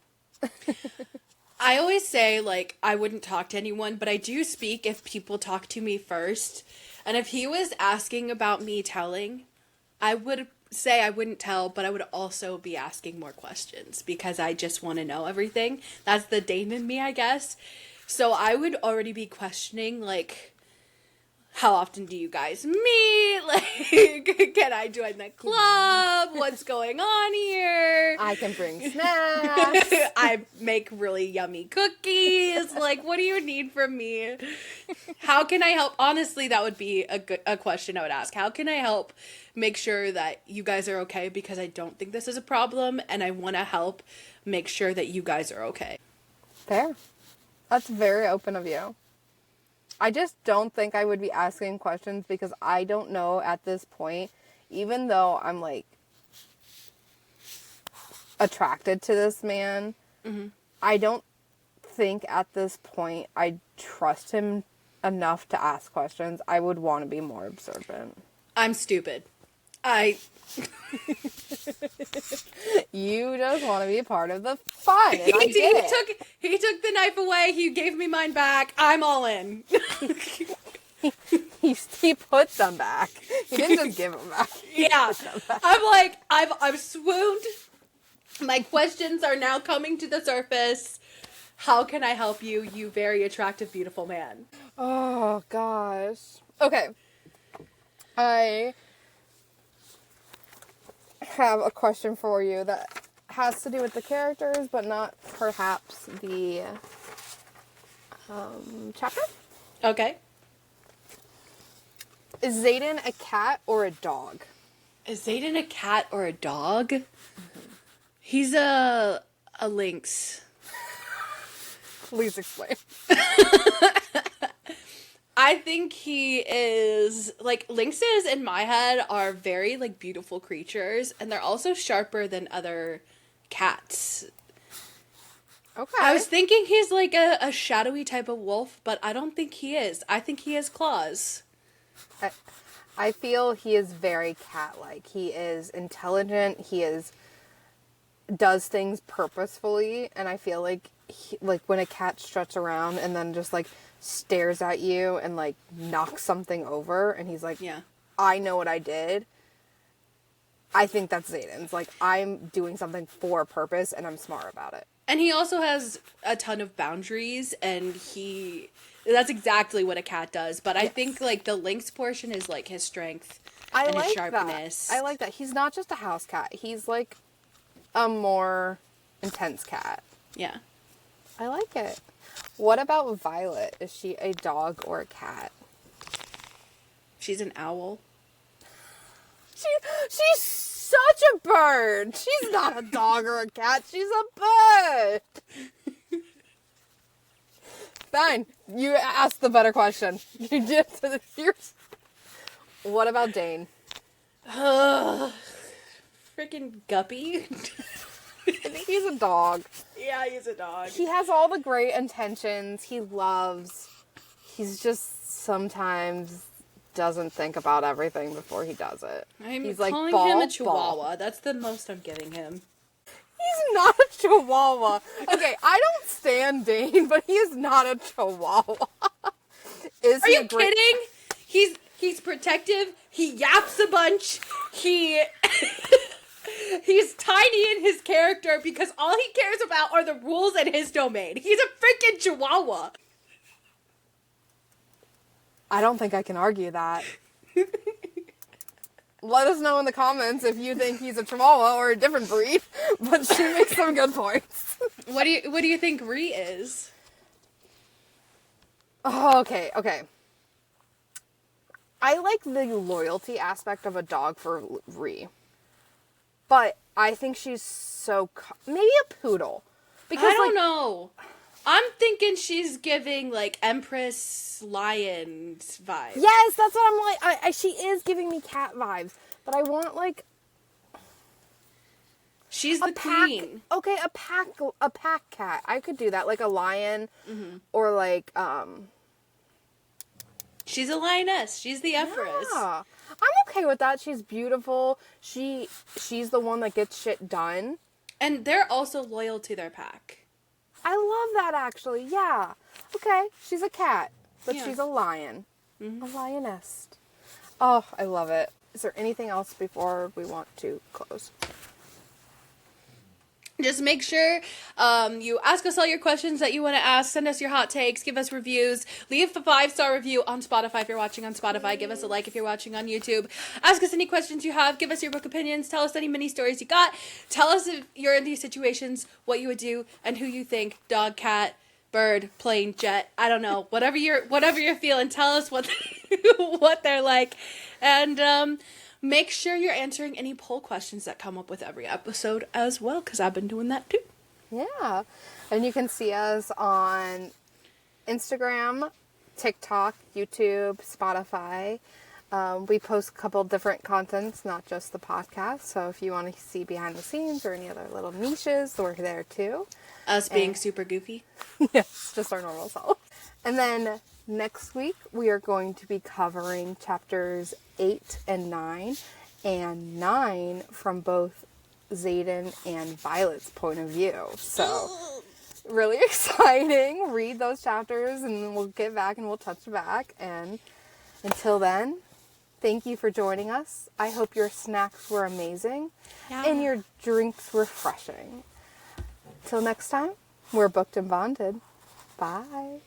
I always say, like, I wouldn't talk to anyone, but I do speak if people talk to me first. And if he was asking about me telling, I would say I wouldn't tell, but I would also be asking more questions because I just want to know everything. That's the Dane in me, I guess. So I would already be questioning, like, how often do you guys meet? Like, can I join the club? What's going on here? I can bring snacks. I make really yummy cookies. Like, what do you need from me? How can I help? Honestly, that would be a question I would ask. How can I help make sure that you guys are okay? Because I don't think this is a problem, and I want to help make sure that you guys are okay. Fair. That's very open of you. I just don't think I would be asking questions because I don't know at this point, even though I'm, like, attracted to this man, I don't think at this point I trust him enough to ask questions. I would want to be more observant. I'm stupid. You just want to be a part of the fun, and I get it. He took the knife away. He gave me mine back. I'm all in. He put them back. He didn't just give them back. Yeah. I'm like, I've swooned. My questions are now coming to the surface. How can I help you, you very attractive, beautiful man? Oh, gosh. Okay. I have a question for you that has to do with the characters, but not perhaps the chapter. Okay. Is Zayden a cat or a dog? Is Zayden a cat or a dog? Mm-hmm. He's a lynx. Please explain. I think he is, like, lynxes in my head are very, like, beautiful creatures, and they're also sharper than other cats. Okay. I was thinking he's, like, a shadowy type of wolf, but I don't think he is. I think he has claws. I feel he is very cat-like. He is intelligent. He does things purposefully, and I feel like when a cat struts around and then just, like, stares at you and, like, knocks something over, and he's like, yeah, I know what I did. I think that's Zayden's. Like, I'm doing something for a purpose, and I'm smart about it. And he also has a ton of boundaries, and that's exactly what a cat does. But I think, like, the lynx portion is, like, his strength and his sharpness. I like that. He's not just a house cat. He's, like, a more intense cat. Yeah. I like it. What about Violet? Is she a dog or a cat? She's an owl. She's such a bird. She's not a dog or a cat. She's a bird. Fine. You asked the better question. You did. What about Dane? Freaking guppy. I think he's a dog. Yeah, he's a dog. He has all the great intentions. He loves. He's just sometimes doesn't think about everything before he does it. He's like calling him a chihuahua. That's the most I'm giving him. He's not a chihuahua. Okay, I don't stand Dane, but he is not a chihuahua. Are you kidding? He's protective. He yaps a bunch. He's tiny in his character because all he cares about are the rules in his domain. He's a freaking chihuahua. I don't think I can argue that. Let us know in the comments if you think he's a chihuahua or a different breed, but she makes some good points. What do you think Ree is? Oh, okay. I like the loyalty aspect of a dog for Ree. But I think she's maybe a poodle. Because I don't know. I'm thinking she's giving, like, Empress Lion vibes. Yes, that's what I'm like. She is giving me cat vibes. But But I want, like, She's the queen. Okay, a pack cat. I could do that, like a lion, or like She's a lioness. She's the empress. Yeah, I'm okay with that. She's beautiful. She's the one that gets shit done. And they're also loyal to their pack. I love that, actually. Yeah. Okay, she's a cat, but Yeah. she's a lion. A lioness. Oh, I love it. Is there anything else before we want to close? Just make sure you ask us all your questions that you want to ask. Send us your hot takes. Give us reviews. Leave a 5-star review on Spotify if you're watching on Spotify. Give us a like if you're watching on YouTube. Ask us any questions you have. Give us your book opinions. Tell us any mini stories you got. Tell us if you're in these situations, what you would do, and who you think. Dog, cat, bird, plane, jet. I don't know. Whatever you're feeling. Tell us what what they're like. And make sure you're answering any poll questions that come up with every episode as well, because I've been doing that too. Yeah. And you can see us on Instagram, TikTok, YouTube, Spotify. We post a couple different contents, not just the podcast. So if you want to see behind the scenes or any other little niches, we're there too. Us being super goofy. Yes, just our normal self. And then next week, we are going to be covering chapters 8 and 9, and 9 from both Xaden and Violet's point of view. So, really exciting. Read those chapters, and then we'll get back and we'll touch back. And until then, thank you for joining us. I hope your snacks were amazing, and your drinks refreshing. Till next time, we're booked and bonded. Bye.